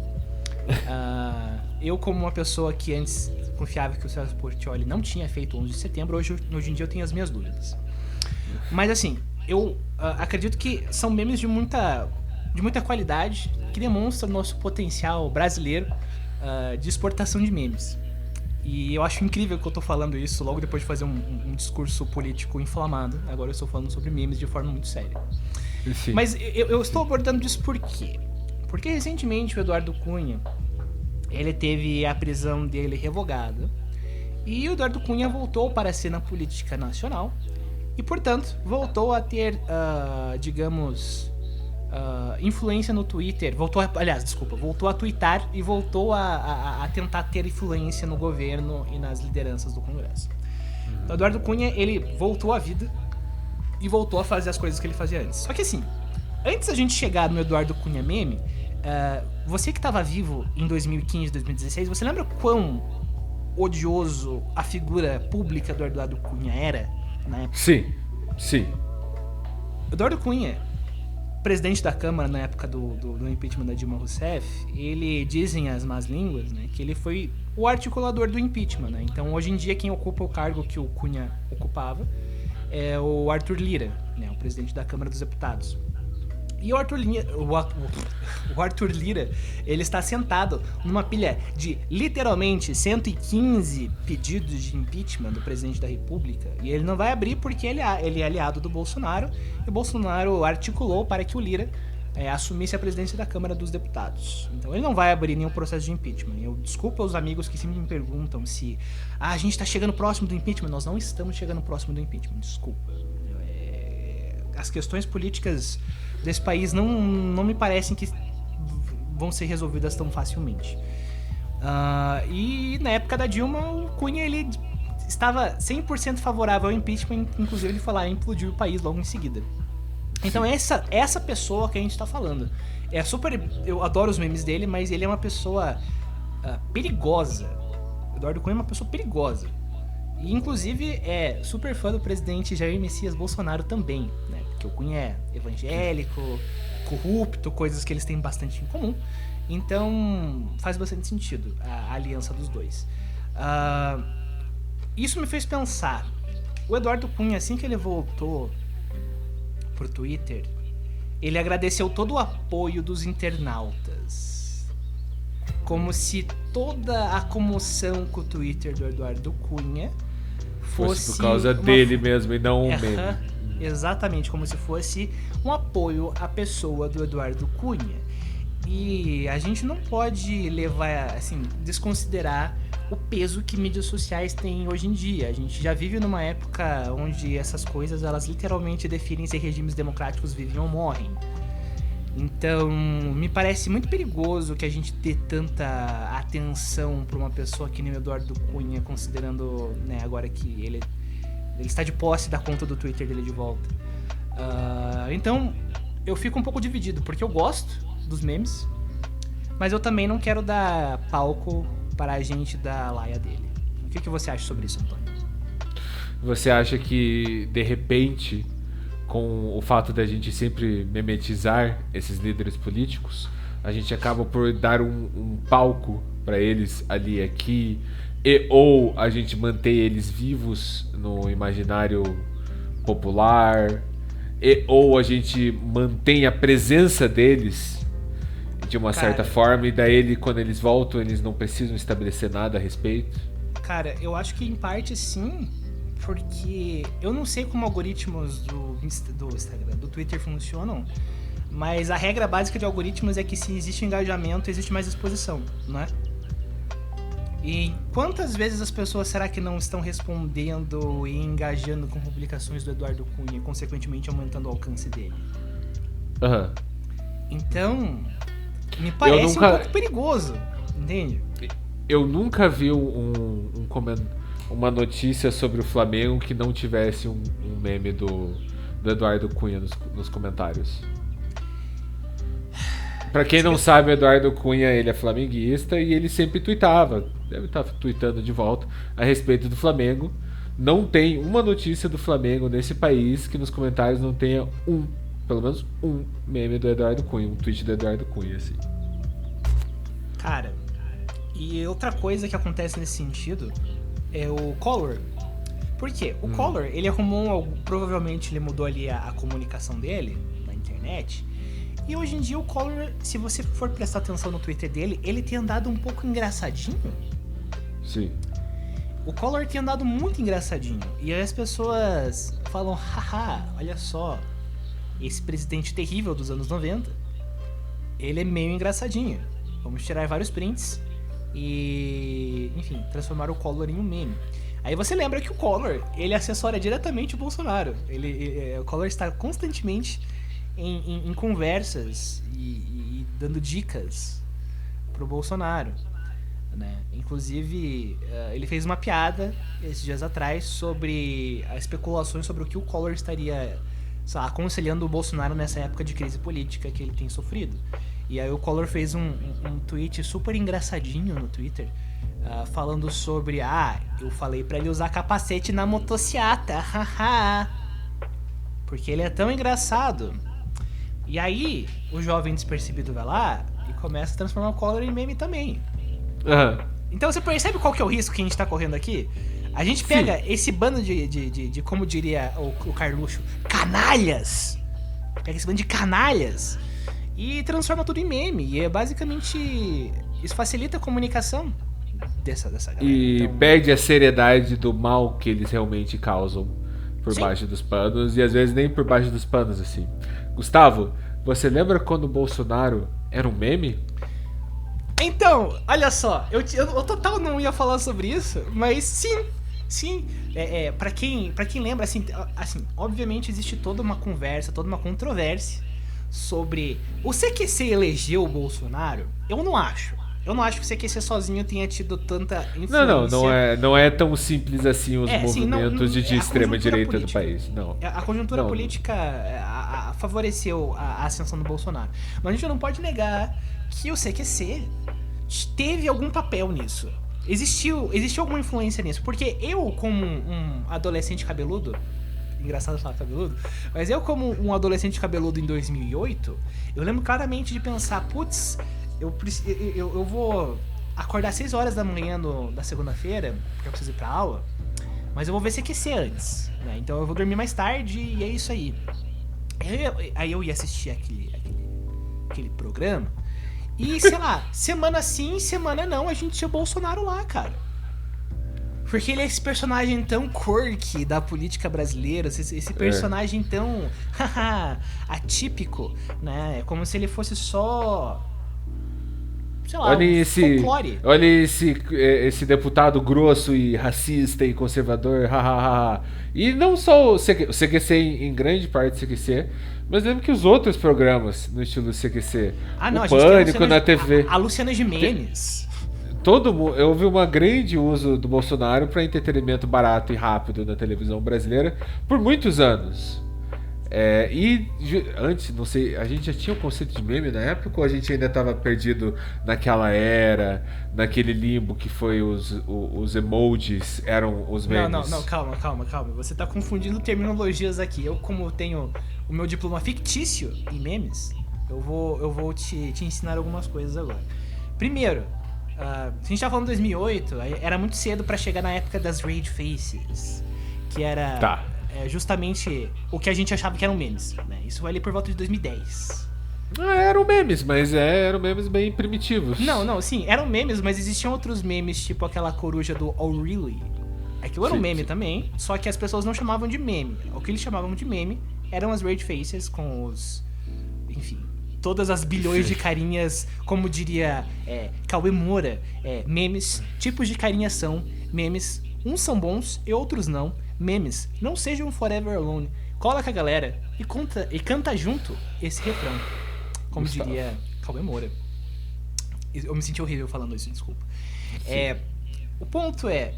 Eu, como uma pessoa que antes confiava que o Celso Portiolli não tinha feito 11 de setembro, hoje em dia eu tenho as minhas dúvidas. Mas assim, eu acredito que são memes de muita qualidade que demonstram o nosso potencial brasileiro de exportação de memes. E eu acho incrível que eu tô falando isso logo depois de fazer um discurso político inflamado. Agora eu estou falando sobre memes de forma muito séria. Sim. Mas eu estou abordando isso por quê? Porque recentemente o Eduardo Cunha, ele teve a prisão dele revogada. E o Eduardo Cunha voltou para a cena política nacional. E, portanto, voltou a ter, influência no Twitter. Voltou a twittar e voltou a tentar ter influência no governo e nas lideranças do Congresso. Então, o Eduardo Cunha, ele voltou à vida e voltou a fazer as coisas que ele fazia antes. Só que assim, antes da gente chegar no Eduardo Cunha meme, você que estava vivo em 2015, 2016, você lembra quão odioso a figura pública do Eduardo Cunha era na época? Sim. Eduardo Cunha, presidente da Câmara na época do impeachment da Dilma Rousseff, ele, dizem as más línguas, né, que ele foi o articulador do impeachment, né? Então, hoje em dia, quem ocupa o cargo que o Cunha ocupava é o Arthur Lira, né, o presidente da Câmara dos Deputados. E o Arthur Lira, ele está sentado numa pilha de literalmente 115 pedidos de impeachment do presidente da República, e ele não vai abrir porque ele é aliado do Bolsonaro, e o Bolsonaro articulou para que o Lira assumisse a presidência da Câmara dos Deputados. Então ele não vai abrir nenhum processo de impeachment. Eu desculpo aos amigos que sempre me perguntam se a gente está chegando próximo do impeachment. Nós não estamos chegando próximo do impeachment, desculpa. As questões políticas desse país não me parecem que vão ser resolvidas tão facilmente. E na época da Dilma, o Cunha, ele estava 100% favorável ao impeachment, inclusive ele foi lá e implodiu o país logo em seguida. Então essa pessoa que a gente está falando eu adoro os memes dele, mas ele é uma pessoa perigosa. O Eduardo Cunha é uma pessoa perigosa. E inclusive é super fã do presidente Jair Messias Bolsonaro também, né? Porque o Cunha é evangélico, corrupto, coisas que eles têm bastante em comum. Então faz bastante sentido a aliança dos dois. Isso me fez pensar. O Eduardo Cunha, assim que ele voltou pro Twitter, ele agradeceu todo o apoio dos internautas. Como se toda a comoção com o Twitter do Eduardo Cunha fosse por causa dele mesmo e não um meme. Exatamente, como se fosse um apoio à pessoa do Eduardo Cunha. E a gente não pode levar, assim, desconsiderar o peso que mídias sociais têm hoje em dia. A gente já vive numa época onde essas coisas, elas literalmente definem se regimes democráticos vivem ou morrem. Então, me parece muito perigoso que a gente dê tanta atenção para uma pessoa que nem o Eduardo Cunha, considerando, né, agora que ele está de posse da conta do Twitter dele de volta. Então, eu fico um pouco dividido, porque eu gosto dos memes, mas eu também não quero dar palco para a gente da laia dele. O que você acha sobre isso, Antônio? Você acha que, de repente, com o fato da gente sempre memetizar esses líderes políticos, a gente acaba por dar um palco para eles ali e aqui, ou a gente manter eles vivos no imaginário popular, ou a gente mantém a presença deles de uma certa forma, e daí quando eles voltam, eles não precisam estabelecer nada a respeito. Cara, eu acho que em parte sim, porque eu não sei como algoritmos do Instagram, do Twitter funcionam, mas a regra básica de algoritmos é que se existe engajamento, existe mais exposição, né? E quantas vezes as pessoas será que não estão respondendo e engajando com publicações do Eduardo Cunha, e consequentemente aumentando o alcance dele? Aham. Então, me parece um pouco perigoso, entende? Eu nunca vi uma notícia sobre o Flamengo que não tivesse um meme do Eduardo Cunha nos comentários. Pra quem não sabe, o Eduardo Cunha, ele é flamenguista e ele sempre tuitava, deve estar tuitando de volta, a respeito do Flamengo. Não tem uma notícia do Flamengo nesse país que nos comentários não tenha pelo menos um meme do Eduardo Cunha, um tweet do Eduardo Cunha, assim. Cara, e outra coisa que acontece nesse sentido é o Collor. Por quê? O Collor, ele arrumou, provavelmente ele mudou ali a comunicação dele na internet. E hoje em dia o Collor, se você for prestar atenção no Twitter dele, ele tem andado um pouco engraçadinho. Sim. O Collor tem andado muito engraçadinho. E aí as pessoas falam, haha, olha só, esse presidente terrível dos anos 90, ele é meio engraçadinho. Vamos tirar vários prints e, enfim, transformar o Collor em um meme. Aí você lembra que o Collor, ele assessora diretamente o Bolsonaro. O Collor está constantemente em conversas e dando dicas pro Bolsonaro, né? Inclusive, ele fez uma piada esses dias atrás sobre as especulações sobre o que o Collor estaria, sei lá, aconselhando o Bolsonaro nessa época de crise política que ele tem sofrido. E aí o Collor fez um tweet super engraçadinho no Twitter, falando sobre, eu falei pra ele usar capacete na motociata, haha, porque ele é tão engraçado. E aí, o jovem despercebido vai lá e começa a transformar o Collor em meme também. Uhum. Então você percebe qual que é o risco que a gente tá correndo aqui? A gente pega esse bando de como diria o Carluxo, canalhas. Pega esse bando de canalhas e transforma tudo em meme. E é basicamente... isso facilita a comunicação dessa galera. E então, perde a seriedade do mal que eles realmente causam por sim, baixo dos panos. E às vezes nem por baixo dos panos, assim. Gustavo, você lembra quando o Bolsonaro era um meme? Então, olha só, eu total não ia falar sobre isso, mas sim. Pra quem lembra, assim, obviamente existe toda uma conversa, toda uma controvérsia sobre o CQC elegeu o Bolsonaro. Eu não acho que o CQC sozinho tenha tido tanta influência. Não é tão simples assim os movimentos de extrema-direita do país. Não. A conjuntura política favoreceu a ascensão do Bolsonaro. Mas a gente não pode negar que o CQC teve algum papel nisso. Existiu alguma influência nisso. Porque eu, como um adolescente cabeludo, engraçado falar cabeludo, mas eu como um adolescente cabeludo em 2008, eu lembro claramente de pensar, putz, eu vou acordar 6 horas da manhã da segunda-feira, porque eu preciso ir pra aula, mas eu vou ver CQC antes, né? Então eu vou dormir mais tarde e é isso aí. Aí eu ia assistir aquele programa e, sei lá, semana sim, semana não, a gente tinha o Bolsonaro lá, cara. Porque ele é esse personagem tão quirky da política brasileira, esse personagem tão atípico, né? É como se ele fosse só... sei lá, folclore. Olha esse deputado grosso e racista e conservador, hahaha. E não só o CQC, em grande parte do CQC, mas lembro que os outros programas no estilo CQC. Não, o Pânico na TV. A Luciana Gimenez. Eu vi um grande uso do Bolsonaro para entretenimento barato e rápido na televisão brasileira por muitos anos. Antes, não sei, a gente já tinha o conceito de meme na época ou a gente ainda tava perdido naquela era, naquele limbo que foi os emojis, eram os memes? Não, calma. Você tá confundindo terminologias aqui. Eu, como tenho o meu diploma fictício em memes, eu vou te ensinar algumas coisas agora. Primeiro, se a gente tá falando de 2008, era muito cedo pra chegar na época das Rage Faces, que era... Tá. Justamente o que a gente achava que eram memes, né? Isso vai ali por volta de 2010. Eram memes, mas eram memes bem primitivos. Não, sim, eram memes, mas existiam outros memes, tipo aquela coruja do Oh Really? Aquilo era um meme também, só que as pessoas não chamavam de meme. O que eles chamavam de meme eram as Rage Faces com os... Enfim, todas as bilhões de carinhas, como diria Cauê Moura, memes, tipos de carinhas são memes, uns são bons e outros não. Memes, não sejam forever alone. Cola com a galera e canta junto esse refrão. Como Gustavo. diria Cauê Moura. Eu me senti horrível falando isso, desculpa. O ponto é,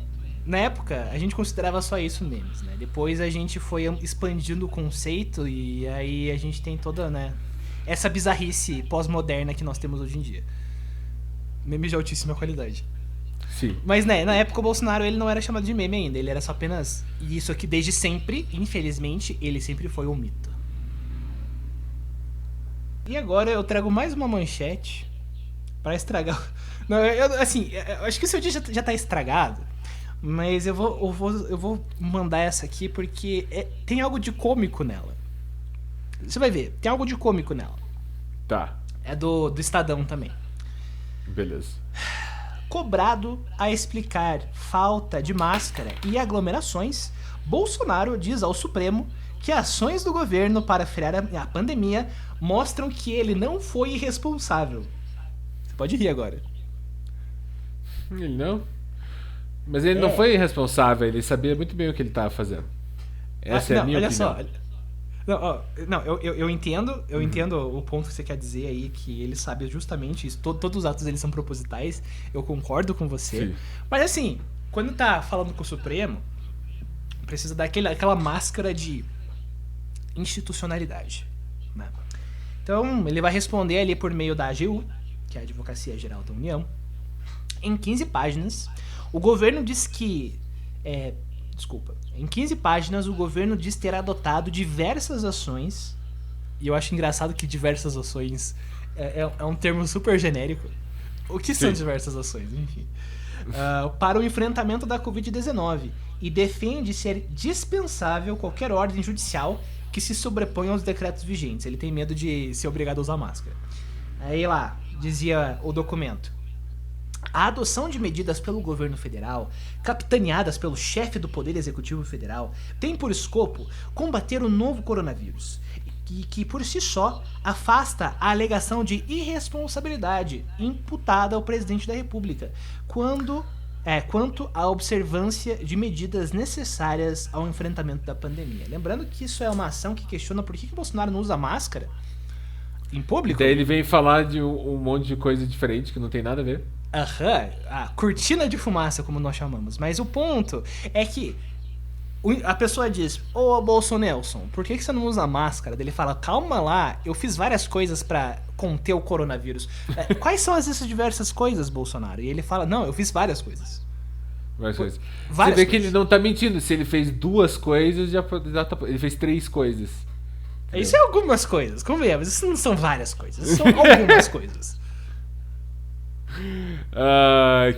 na época, a gente considerava só isso memes, né? Depois a gente foi expandindo o conceito e aí a gente tem toda, né, essa bizarrice pós-moderna que nós temos hoje em dia. Memes de altíssima qualidade. Sim. Mas, né, na época o Bolsonaro, ele não era chamado de meme ainda, ele era só apenas... E isso aqui desde sempre, infelizmente, ele sempre foi um mito. E agora eu trago mais uma manchete pra estragar... Não, eu acho que o seu dia já tá estragado, mas eu vou mandar essa aqui porque tem algo de cômico nela. Você vai ver, tem algo de cômico nela. Tá. É do Estadão também. Beleza. Cobrado a explicar falta de máscara e aglomerações, Bolsonaro diz ao Supremo que ações do governo para frear a pandemia mostram que ele não foi irresponsável. Você pode rir agora. Ele não? Mas ele não foi irresponsável, ele sabia muito bem o que ele estava fazendo. Essa é a minha olha opinião. Só. Eu entendo o ponto que você quer dizer aí, que ele sabe justamente isso. Todos os atos eles são propositais, eu concordo com você. Sim. Mas assim, quando tá falando com o Supremo, precisa dar aquela máscara de institucionalidade, né? Então, ele vai responder ali por meio da AGU, que é a Advocacia Geral da União. Em 15 páginas, o governo diz que... Em 15 páginas, o governo diz ter adotado diversas ações, e eu acho engraçado que diversas ações é um termo super genérico. O que são diversas ações? Enfim. Para o enfrentamento da Covid-19, e defende ser dispensável qualquer ordem judicial que se sobreponha aos decretos vigentes. Ele tem medo de ser obrigado a usar máscara. Aí lá, dizia o documento: a adoção de medidas pelo governo federal, capitaneadas pelo chefe do Poder Executivo Federal, tem por escopo combater o novo coronavírus, e que por si só afasta a alegação de irresponsabilidade imputada ao presidente da República quanto à observância de medidas necessárias ao enfrentamento da pandemia. Lembrando que isso é uma ação que questiona por que o Bolsonaro não usa máscara em público. Daí ele vem falar de um monte de coisa diferente que não tem nada a ver. A cortina de fumaça, como nós chamamos. Mas o ponto é que a pessoa diz: ô Bolsonelson, por que você não usa máscara? Daí ele fala: calma lá, eu fiz várias coisas pra conter o coronavírus. Quais são essas diversas coisas, Bolsonaro? E ele fala: não, eu fiz várias coisas. Várias coisas. Várias Você vê que coisas. ele não tá mentindo. Se ele fez 2 coisas, já tá... Ele fez 3 coisas. Isso é algumas coisas, convenhamos. Isso não são várias coisas, isso são algumas coisas.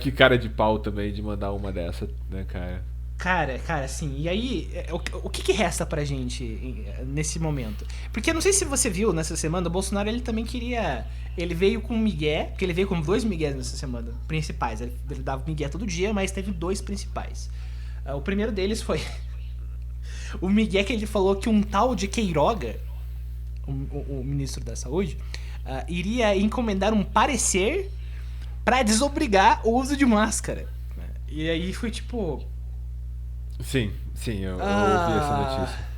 Que cara de pau também de mandar uma dessa, né, cara? Cara, assim, e aí, o que resta pra gente nesse momento? Porque eu não sei se você viu nessa semana, o Bolsonaro, ele também queria... Ele veio com um migué, porque ele veio com 2 migués nessa semana, principais. Ele dava migué todo dia, mas teve 2 principais. O primeiro deles foi... o migué que ele falou que um tal de Queiroga, o ministro da Saúde, iria encomendar um parecer pra desobrigar o uso de máscara. E aí foi tipo... Sim, eu ouvi essa notícia.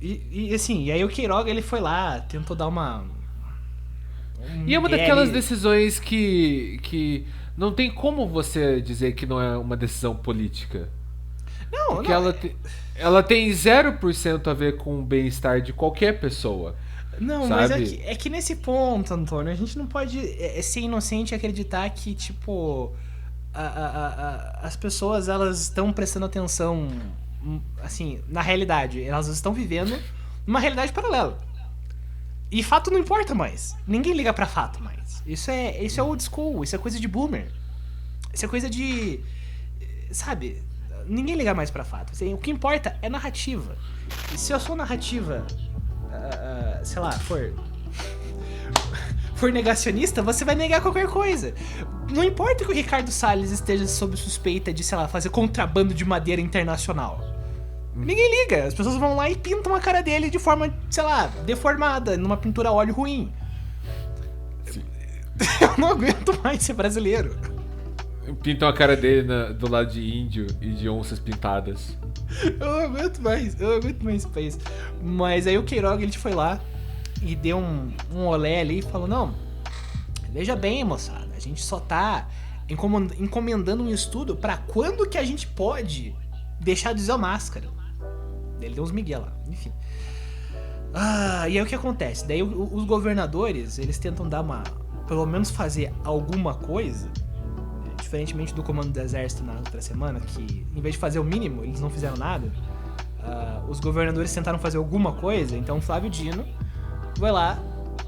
E assim, e aí o Queiroga, ele foi lá, tentou dar uma... E é uma daquelas decisões que não tem como você dizer que não é uma decisão política. Não, Porque não. ela ela tem 0% a ver com o bem-estar de qualquer pessoa. Não, sabe? mas é que nesse ponto, Antônio, a gente não pode ser inocente e acreditar que, tipo, as pessoas, elas estão prestando atenção, assim, na realidade. Elas estão vivendo uma realidade paralela. E fato não importa mais. Ninguém liga pra fato mais. Isso é old school, isso é coisa de boomer. Isso é coisa de... Sabe? Ninguém liga mais pra fato. Assim, o que importa é narrativa. E se a sua narrativa... sei lá, for negacionista, você vai negar qualquer coisa. Não importa que o Ricardo Salles esteja sob suspeita de, sei lá, fazer contrabando de madeira internacional. Ninguém liga. As pessoas vão lá e pintam a cara dele de forma, sei lá, deformada, numa pintura a óleo ruim. Sim. Eu não aguento mais ser brasileiro. Pintam a cara dele do lado de índio e de onças pintadas. Eu não aguento mais esse país. Mas aí o Queiroga, ele foi lá e deu um olé ali e falou, não, veja bem, moçada, a gente só tá encomendando um estudo pra quando que a gente pode deixar de usar máscara. Ele deu uns migué lá, enfim. E aí o que acontece? Daí os governadores, eles tentam dar pelo menos fazer alguma coisa, diferentemente do comando do exército na outra semana, que em vez de fazer o mínimo, eles não fizeram nada. Os governadores tentaram fazer alguma coisa, então Flávio Dino vai lá,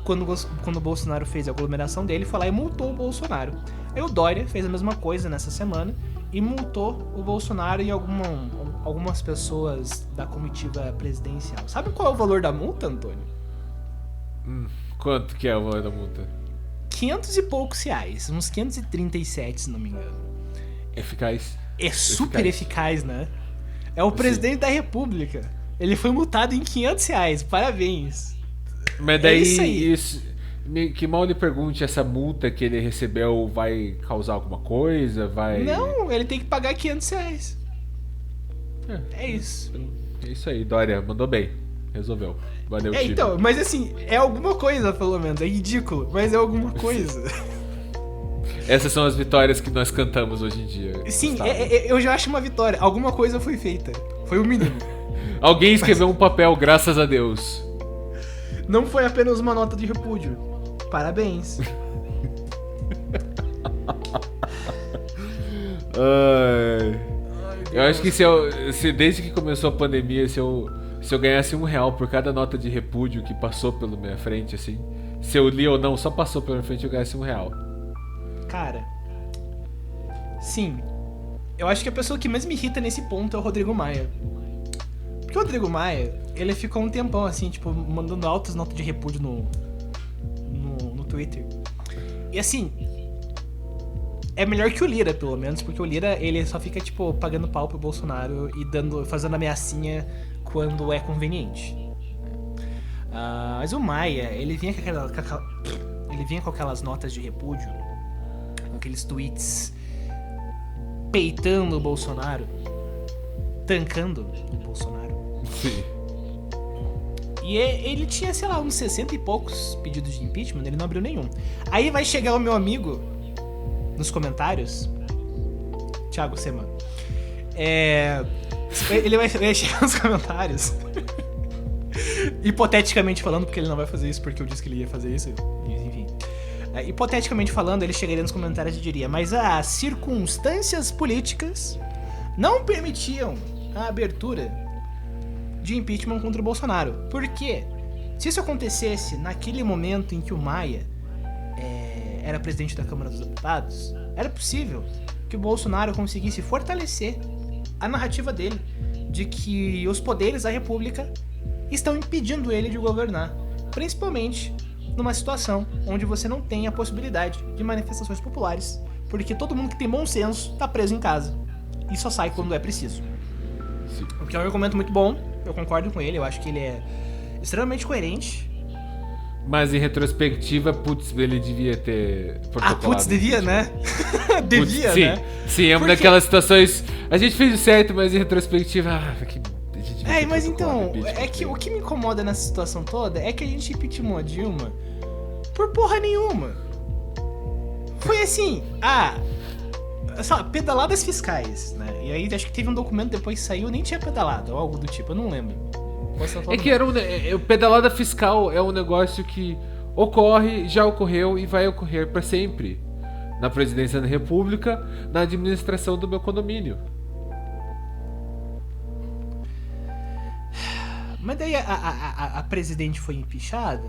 quando o Bolsonaro fez a aglomeração dele, foi lá e multou o Bolsonaro. Aí o Dória fez a mesma coisa nessa semana e multou o Bolsonaro e algumas pessoas da comitiva presidencial. Sabe qual é o valor da multa, Antônio? Quanto que é o valor da multa? 500 e poucos reais, uns 537, se não me engano. Eficaz. É super eficaz, né? É o presidente da república. Ele foi multado em 500 reais, parabéns. Mas daí, isso aí. Que mal lhe pergunte, essa multa que ele recebeu vai causar alguma coisa? Não, ele tem que pagar 500 reais. É isso. É isso aí, Dória, mandou bem. Resolveu. Valeu, time. Então, mas assim, é alguma coisa, pelo menos. É ridículo, mas é alguma coisa. Essas são as vitórias que nós cantamos hoje em dia. Sim, eu já acho uma vitória. Alguma coisa foi feita. Foi o mínimo. Alguém escreveu um papel, graças a Deus. Não foi apenas uma nota de repúdio. Parabéns. Eu acho que se desde que começou a pandemia, se eu ganhasse R$1 por cada nota de repúdio que passou pela minha frente, assim, se eu li ou não, só passou pela minha frente, eu ganhasse R$1. Cara, sim. Eu acho que a pessoa que mais me irrita nesse ponto é o Rodrigo Maia. Porque o Rodrigo Maia, ele ficou um tempão assim, tipo, mandando altas notas de repúdio no Twitter. E assim, é melhor que o Lira, pelo menos, porque o Lira, ele só fica, tipo, pagando pau pro Bolsonaro e fazendo ameaçinha quando é conveniente. Mas o Maia, ele vinha com aquelas notas de repúdio, com aqueles tweets peitando o Bolsonaro, tancando o Bolsonaro. Sim. E ele tinha, sei lá, uns 60 e poucos pedidos de impeachment, ele não abriu nenhum. Aí vai chegar o meu amigo nos comentários, Thiago Seman. Ele vai chegar nos comentários, hipoteticamente falando, porque ele não vai fazer isso porque eu disse que ele ia fazer isso, enfim. Hipoteticamente falando, ele chegaria nos comentários e diria: mas as circunstâncias políticas não permitiam a abertura de impeachment contra o Bolsonaro. Por quê? Se isso acontecesse naquele momento em que o Maia era presidente da Câmara dos Deputados, era possível que o Bolsonaro conseguisse fortalecer a narrativa dele de que os poderes da República estão impedindo ele de governar, principalmente numa situação onde você não tem a possibilidade de manifestações populares, porque todo mundo que tem bom senso está preso em casa e só sai quando é preciso. Sim. O que é um argumento muito bom, eu concordo com ele, eu acho que ele é extremamente coerente. Mas em retrospectiva, putz, ele devia ter protocolado. Devia, né? Devia, sim, né? Sim, é uma daquelas situações. A gente fez o certo, mas em retrospectiva. A gente devia ter mas então, é que o que me incomoda nessa situação toda é que a gente impeachmentou a Dilma por porra nenhuma. Foi assim, sei lá, pedaladas fiscais, né? E aí acho que teve um documento depois que saiu, nem tinha pedalada, ou algo do tipo, eu não lembro. É que o pedalada fiscal é um negócio que ocorre, já ocorreu e vai ocorrer para sempre. Na presidência da República, na administração do meu condomínio. Mas daí a presidente foi empichada.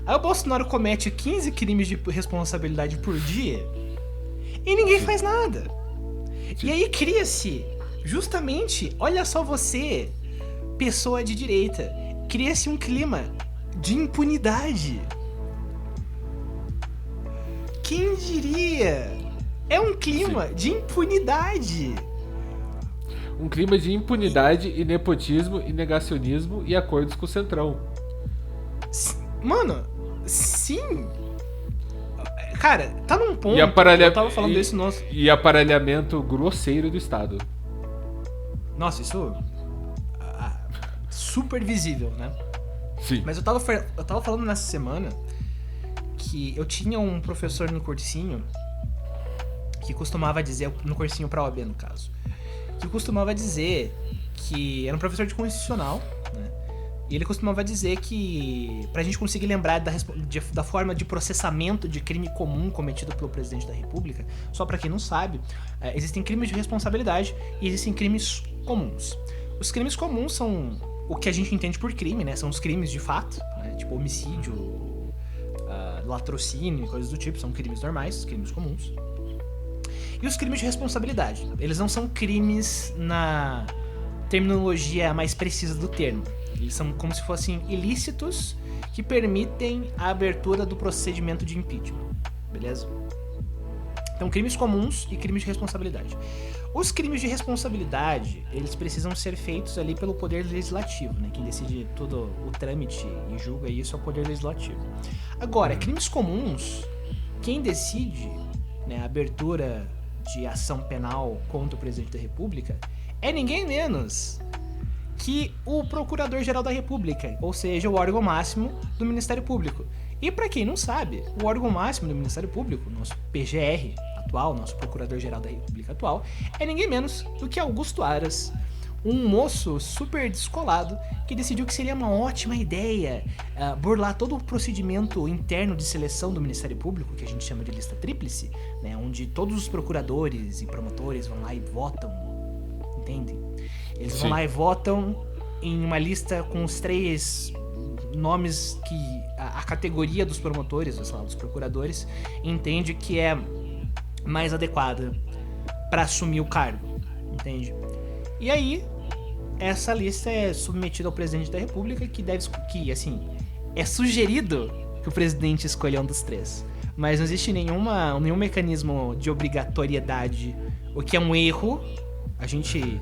Aí o Bolsonaro comete 15 crimes de responsabilidade por dia e ninguém faz nada. Sim. E aí cria-se, justamente, olha só você, pessoa de direita, cria-se um clima de impunidade. Quem diria? É um clima de impunidade. Um clima de impunidade e nepotismo e negacionismo e acordos com o Centrão. Mano, sim. Cara, tá num ponto. Eu tava falando desse nosso. E aparelhamento grosseiro do Estado. Nossa, isso. Super visível, né? Sim. Mas eu tava falando nessa semana que eu tinha um professor no cursinho que costumava dizer, no cursinho pra OAB no caso, que costumava dizer que era um professor de constitucional, né? E ele costumava dizer que pra gente conseguir lembrar da forma de processamento de crime comum cometido pelo presidente da República, só pra quem não sabe, existem crimes de responsabilidade e existem crimes comuns. Os crimes comuns são o que a gente entende por crime, né? São os crimes de fato, né? Tipo homicídio, latrocínio e coisas do tipo, são crimes normais, crimes comuns. E os crimes de responsabilidade, eles não são crimes na terminologia mais precisa do termo. Eles são como se fossem ilícitos que permitem a abertura do procedimento de impeachment, beleza? Então, crimes comuns e crimes de responsabilidade. Os crimes de responsabilidade, eles precisam ser feitos ali pelo Poder Legislativo, né? Quem decide todo o trâmite e julga isso é o Poder Legislativo. Agora, crimes comuns, quem decide, né, a abertura de ação penal contra o presidente da República é ninguém menos que o Procurador-Geral da República, ou seja, o órgão máximo do Ministério Público. E para quem não sabe, o órgão máximo do Ministério Público, nosso PGR atual, nosso Procurador-Geral da República atual, é ninguém menos do que Augusto Aras, um moço super descolado que decidiu que seria uma ótima ideia burlar todo o procedimento interno de seleção do Ministério Público, que a gente chama de lista tríplice, né, onde todos os procuradores e promotores vão lá e votam, entendem? Eles vão lá e votam em uma lista com os 3 nomes que a categoria dos promotores, sei lá, dos procuradores, entende que é mais adequada para assumir o cargo, entende? E aí, essa lista é submetida ao presidente da República, que assim, é sugerido que o presidente escolha um dos 3. Mas não existe nenhum mecanismo de obrigatoriedade, o que é um erro. A gente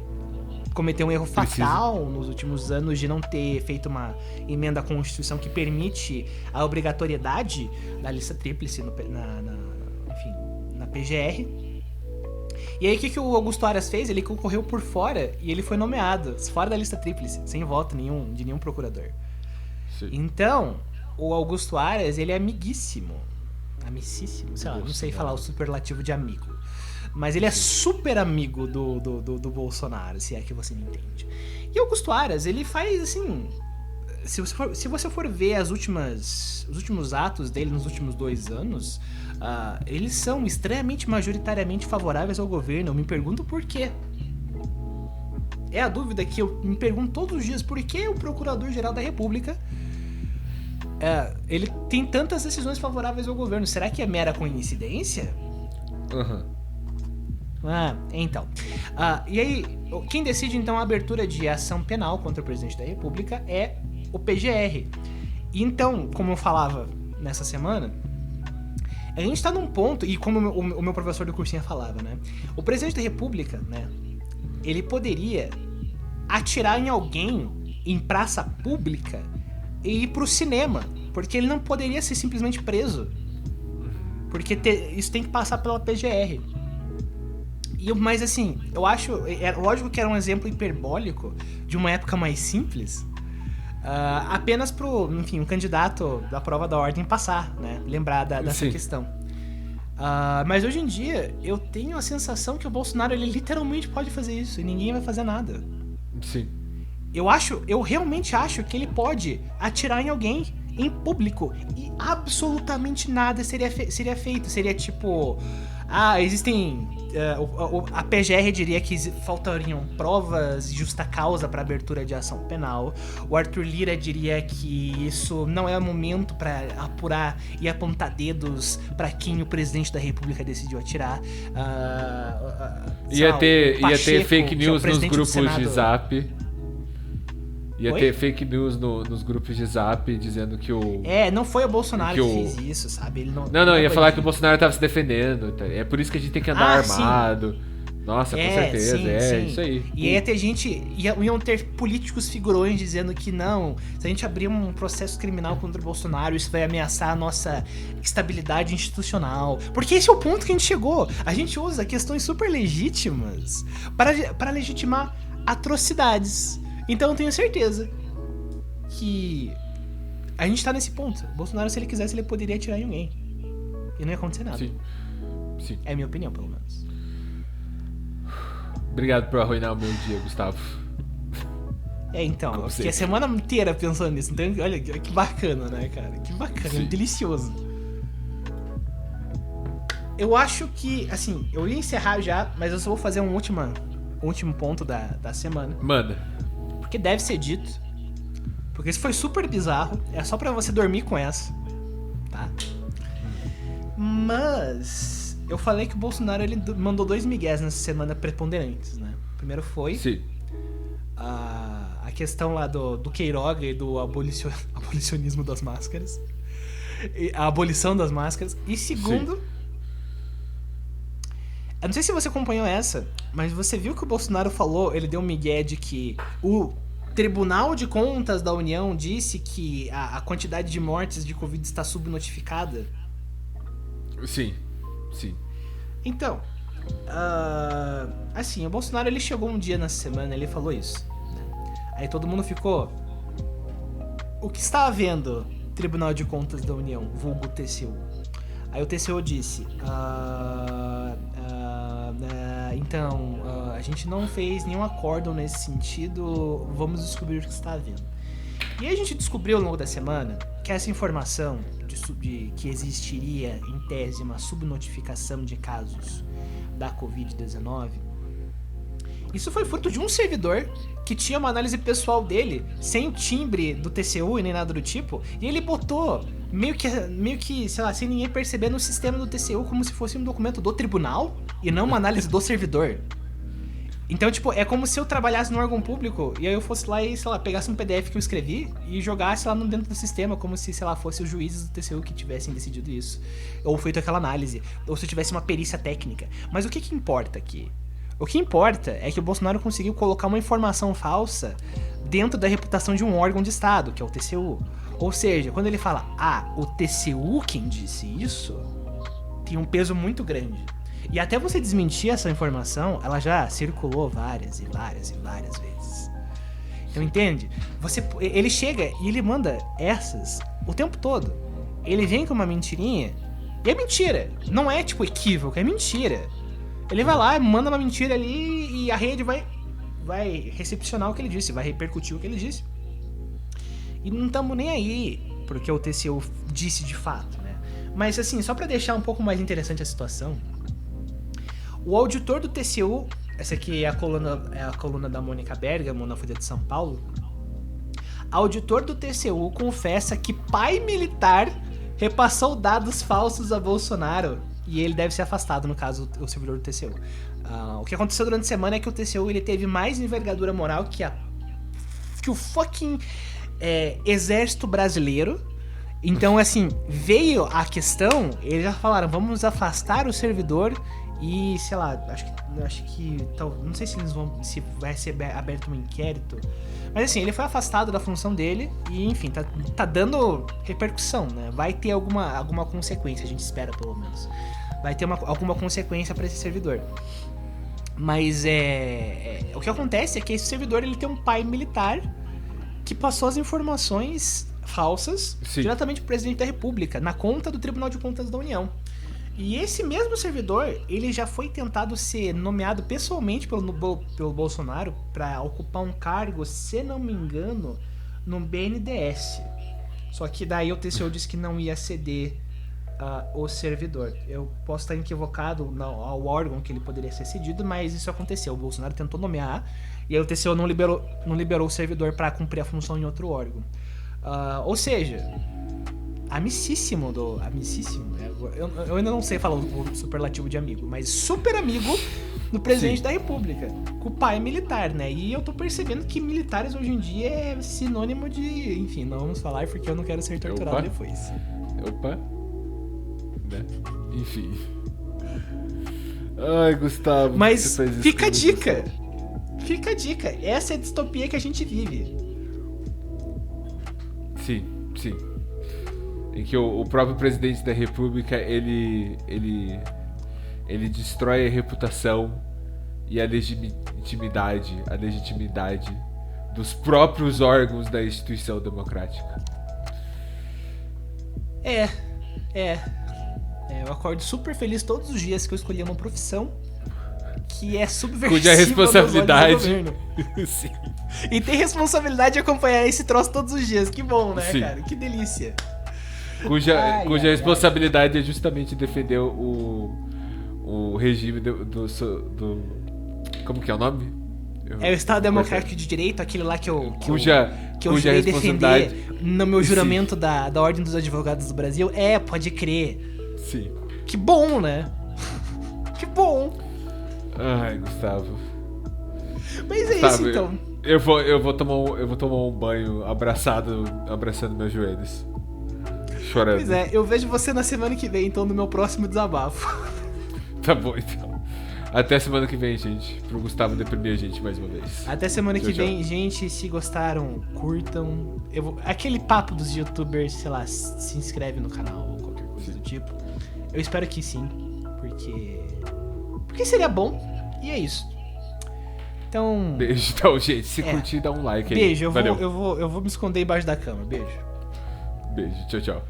cometeu um erro fatal nos últimos anos de não ter feito uma emenda à Constituição que permite a obrigatoriedade da lista tríplice na PGR. E aí o que o Augusto Aras fez? Ele concorreu por fora e ele foi nomeado fora da lista tríplice, sem voto de nenhum procurador. Sim. Então, o Augusto Aras, ele é amicíssimo, sei lá, não sei falar o superlativo de amigo. Mas ele é super amigo do Bolsonaro, se é que você me entende. E o Augusto Aras, ele faz assim... Se você for ver os últimos atos dele nos últimos 2 anos, eles são extremamente majoritariamente favoráveis ao governo. Eu me pergunto por quê. É a dúvida que eu me pergunto todos os dias. Por que o Procurador-Geral da República ele tem tantas decisões favoráveis ao governo? Será que é mera coincidência? Então. E aí, quem decide então a abertura de ação penal contra o presidente da República é o PGR. Então, como eu falava nessa semana, a gente tá num ponto, e como o meu professor do cursinho falava, né? O presidente da República, né? Ele poderia atirar em alguém em praça pública e ir pro cinema, porque ele não poderia ser simplesmente preso. Porque isso tem que passar pela PGR. Mas assim, eu acho... É lógico que era um exemplo hiperbólico de uma época mais simples, apenas pro, enfim, um candidato da prova da ordem passar, né? Lembrar dessa questão. Mas hoje em dia, eu tenho a sensação que o Bolsonaro, ele literalmente pode fazer isso e ninguém vai fazer nada. Sim. Eu realmente acho que ele pode atirar em alguém em público e absolutamente nada seria feito. Seria tipo... existem... a PGR diria que faltariam provas e justa causa para abertura de ação penal. O Arthur Lira diria que isso não é o momento para apurar e apontar dedos para quem o presidente da República decidiu atirar. Ia ter fake news nos grupos Senado, de Zap. Ia Oi? ter fake news nos grupos de Zap dizendo que o... não foi o Bolsonaro que fez isso, sabe? Ele Não, ia falar que o Bolsonaro tava se defendendo. É por isso que a gente tem que andar armado. Sim. Nossa, com certeza, sim. Isso aí. E ia ter gente, iam ter políticos figurões dizendo que não, se a gente abrir um processo criminal contra o Bolsonaro, isso vai ameaçar a nossa estabilidade institucional. Porque esse é o ponto que a gente chegou. A gente usa questões super legítimas para legitimar atrocidades. Então eu tenho certeza que a gente tá nesse ponto. O Bolsonaro, se ele quisesse, ele poderia atirar em alguém. E não ia acontecer nada. Sim. É a minha opinião, pelo menos. Obrigado por arruinar o meu dia, Gustavo. Então, eu fiquei a semana inteira pensando nisso. Então, olha que bacana, né, cara? Que bacana, Sim. Delicioso. Eu acho que, assim, eu ia encerrar já, mas eu só vou fazer um último ponto da semana. Manda. Porque deve ser dito. Porque isso foi super bizarro. É só pra você dormir com essa. Tá? Mas eu falei que o Bolsonaro ele mandou 2 migués nessa semana preponderantes, né? Primeiro foi... Sim. A questão lá do Queiroga e do abolicionismo das máscaras. A abolição das máscaras. E segundo... Sim. Eu não sei se você acompanhou essa, mas você viu que o Bolsonaro falou, ele deu um migué de que o Tribunal de Contas da União disse que a quantidade de mortes de Covid está subnotificada? Sim. Então, assim, o Bolsonaro ele chegou um dia nessa semana, ele falou isso. Né? Aí todo mundo ficou... O que está havendo Tribunal de Contas da União, vulgo TCU? Aí o TCU disse... Então, a gente não fez nenhum acórdão nesse sentido, vamos descobrir o que está havendo. E aí a gente descobriu ao longo da semana que essa informação de que existiria, em tese, uma subnotificação de casos da Covid-19, isso foi fruto de um servidor que tinha uma análise pessoal dele, sem o timbre do TCU e nem nada do tipo, e ele botou meio que, sei lá, sem ninguém perceber no sistema do TCU como se fosse um documento do tribunal e não uma análise do servidor. Então, tipo, é como se eu trabalhasse no órgão público e aí eu fosse lá e, sei lá, pegasse um PDF que eu escrevi e jogasse lá dentro do sistema, como se, sei lá, fosse os juízes do TCU que tivessem decidido isso. Ou feito aquela análise. Ou se eu tivesse uma perícia técnica. Mas o que importa aqui? O que importa é que o Bolsonaro conseguiu colocar uma informação falsa dentro da reputação de um órgão de Estado, que é o TCU. Ou seja, quando ele fala, o TCU quem disse isso, tem um peso muito grande. E até você desmentir essa informação, ela já circulou várias vezes. Então, entende? Ele chega e ele manda essas o tempo todo. Ele vem com uma mentirinha, e é mentira. Não é, tipo, equívoco, é mentira. Ele vai lá, manda uma mentira ali e a rede vai recepcionar o que ele disse, vai repercutir o que ele disse. E não estamos nem aí porque o TCU disse de fato, né? Mas, assim, só pra deixar um pouco mais interessante a situação... O auditor do TCU, essa aqui é a coluna da Mônica Bergamo, na Folha de São Paulo. Auditor do TCU confessa que pai militar repassou dados falsos a Bolsonaro e ele deve ser afastado, no caso, o servidor do TCU. O que aconteceu durante a semana é que o TCU ele teve mais envergadura moral que o fucking exército brasileiro. Então, assim, veio a questão, eles já falaram, vamos afastar o servidor. E, sei lá, acho que não sei se vai ser aberto um inquérito. Mas assim, ele foi afastado da função dele e, enfim, tá dando repercussão, né? Vai ter alguma consequência, a gente espera pelo menos. Vai ter alguma consequência pra esse servidor. Mas o que acontece é que esse servidor ele tem um pai militar que passou as informações falsas diretamente pro presidente da República, na conta do Tribunal de Contas da União. E esse mesmo servidor, ele já foi tentado ser nomeado pessoalmente pelo Bolsonaro para ocupar um cargo, se não me engano, no BNDES. Só que daí o TCU disse que não ia ceder o servidor. Eu posso estar equivocado ao órgão que ele poderia ser cedido, mas isso aconteceu. O Bolsonaro tentou nomear e aí o TCU não liberou o servidor para cumprir a função em outro órgão. Ou seja, amicíssimo. Eu ainda não sei falar o superlativo de amigo, mas super amigo do presidente Sim. da República. Com o pai militar, né? E eu tô percebendo que militares hoje em dia é sinônimo de... Enfim, não vamos falar porque eu não quero ser torturado depois. Opa. Né? Enfim. Ai, Gustavo. Mas você faz isso fica a comigo, dica. Gustavo. Fica a dica. Essa é a distopia que a gente vive. Sim. Em que o próprio presidente da República, ele destrói a reputação e a legitimidade dos próprios órgãos da instituição democrática. Eu acordo super feliz todos os dias que eu escolhi uma profissão que é subversiva. Cuja responsabilidade. Nos olhos do governo. Sim. E tem responsabilidade de acompanhar esse troço todos os dias. Que bom, né, Sim. cara? Que delícia. Cuja responsabilidade é justamente defender o regime do. Como que é o nome? É o Estado Democrático de Direito, aquele lá que eu cuja jurei responsabilidade... defender no meu juramento da Ordem dos Advogados do Brasil. Pode crer. Sim. Que bom, né? Que bom. Ai, Gustavo. Mas é Gustavo, isso, então. Eu vou tomar um banho abraçando meus joelhos. Chorando. Pois é, eu vejo você na semana que vem, então, no meu próximo desabafo. Tá bom, então. Até semana que vem, gente. Pro Gustavo deprimir a gente mais uma vez. Até semana que Tchau. vem, gente. Se gostaram, curtam. Aquele papo dos youtubers, sei lá, se inscreve no canal ou qualquer coisa do tipo. Eu espero que sim, porque seria bom. E é isso. Então. Beijo, então, gente. Se curtir, dá um like aí. Beijo, Valeu. eu vou me esconder embaixo da cama. Beijo. Beijo, tchau.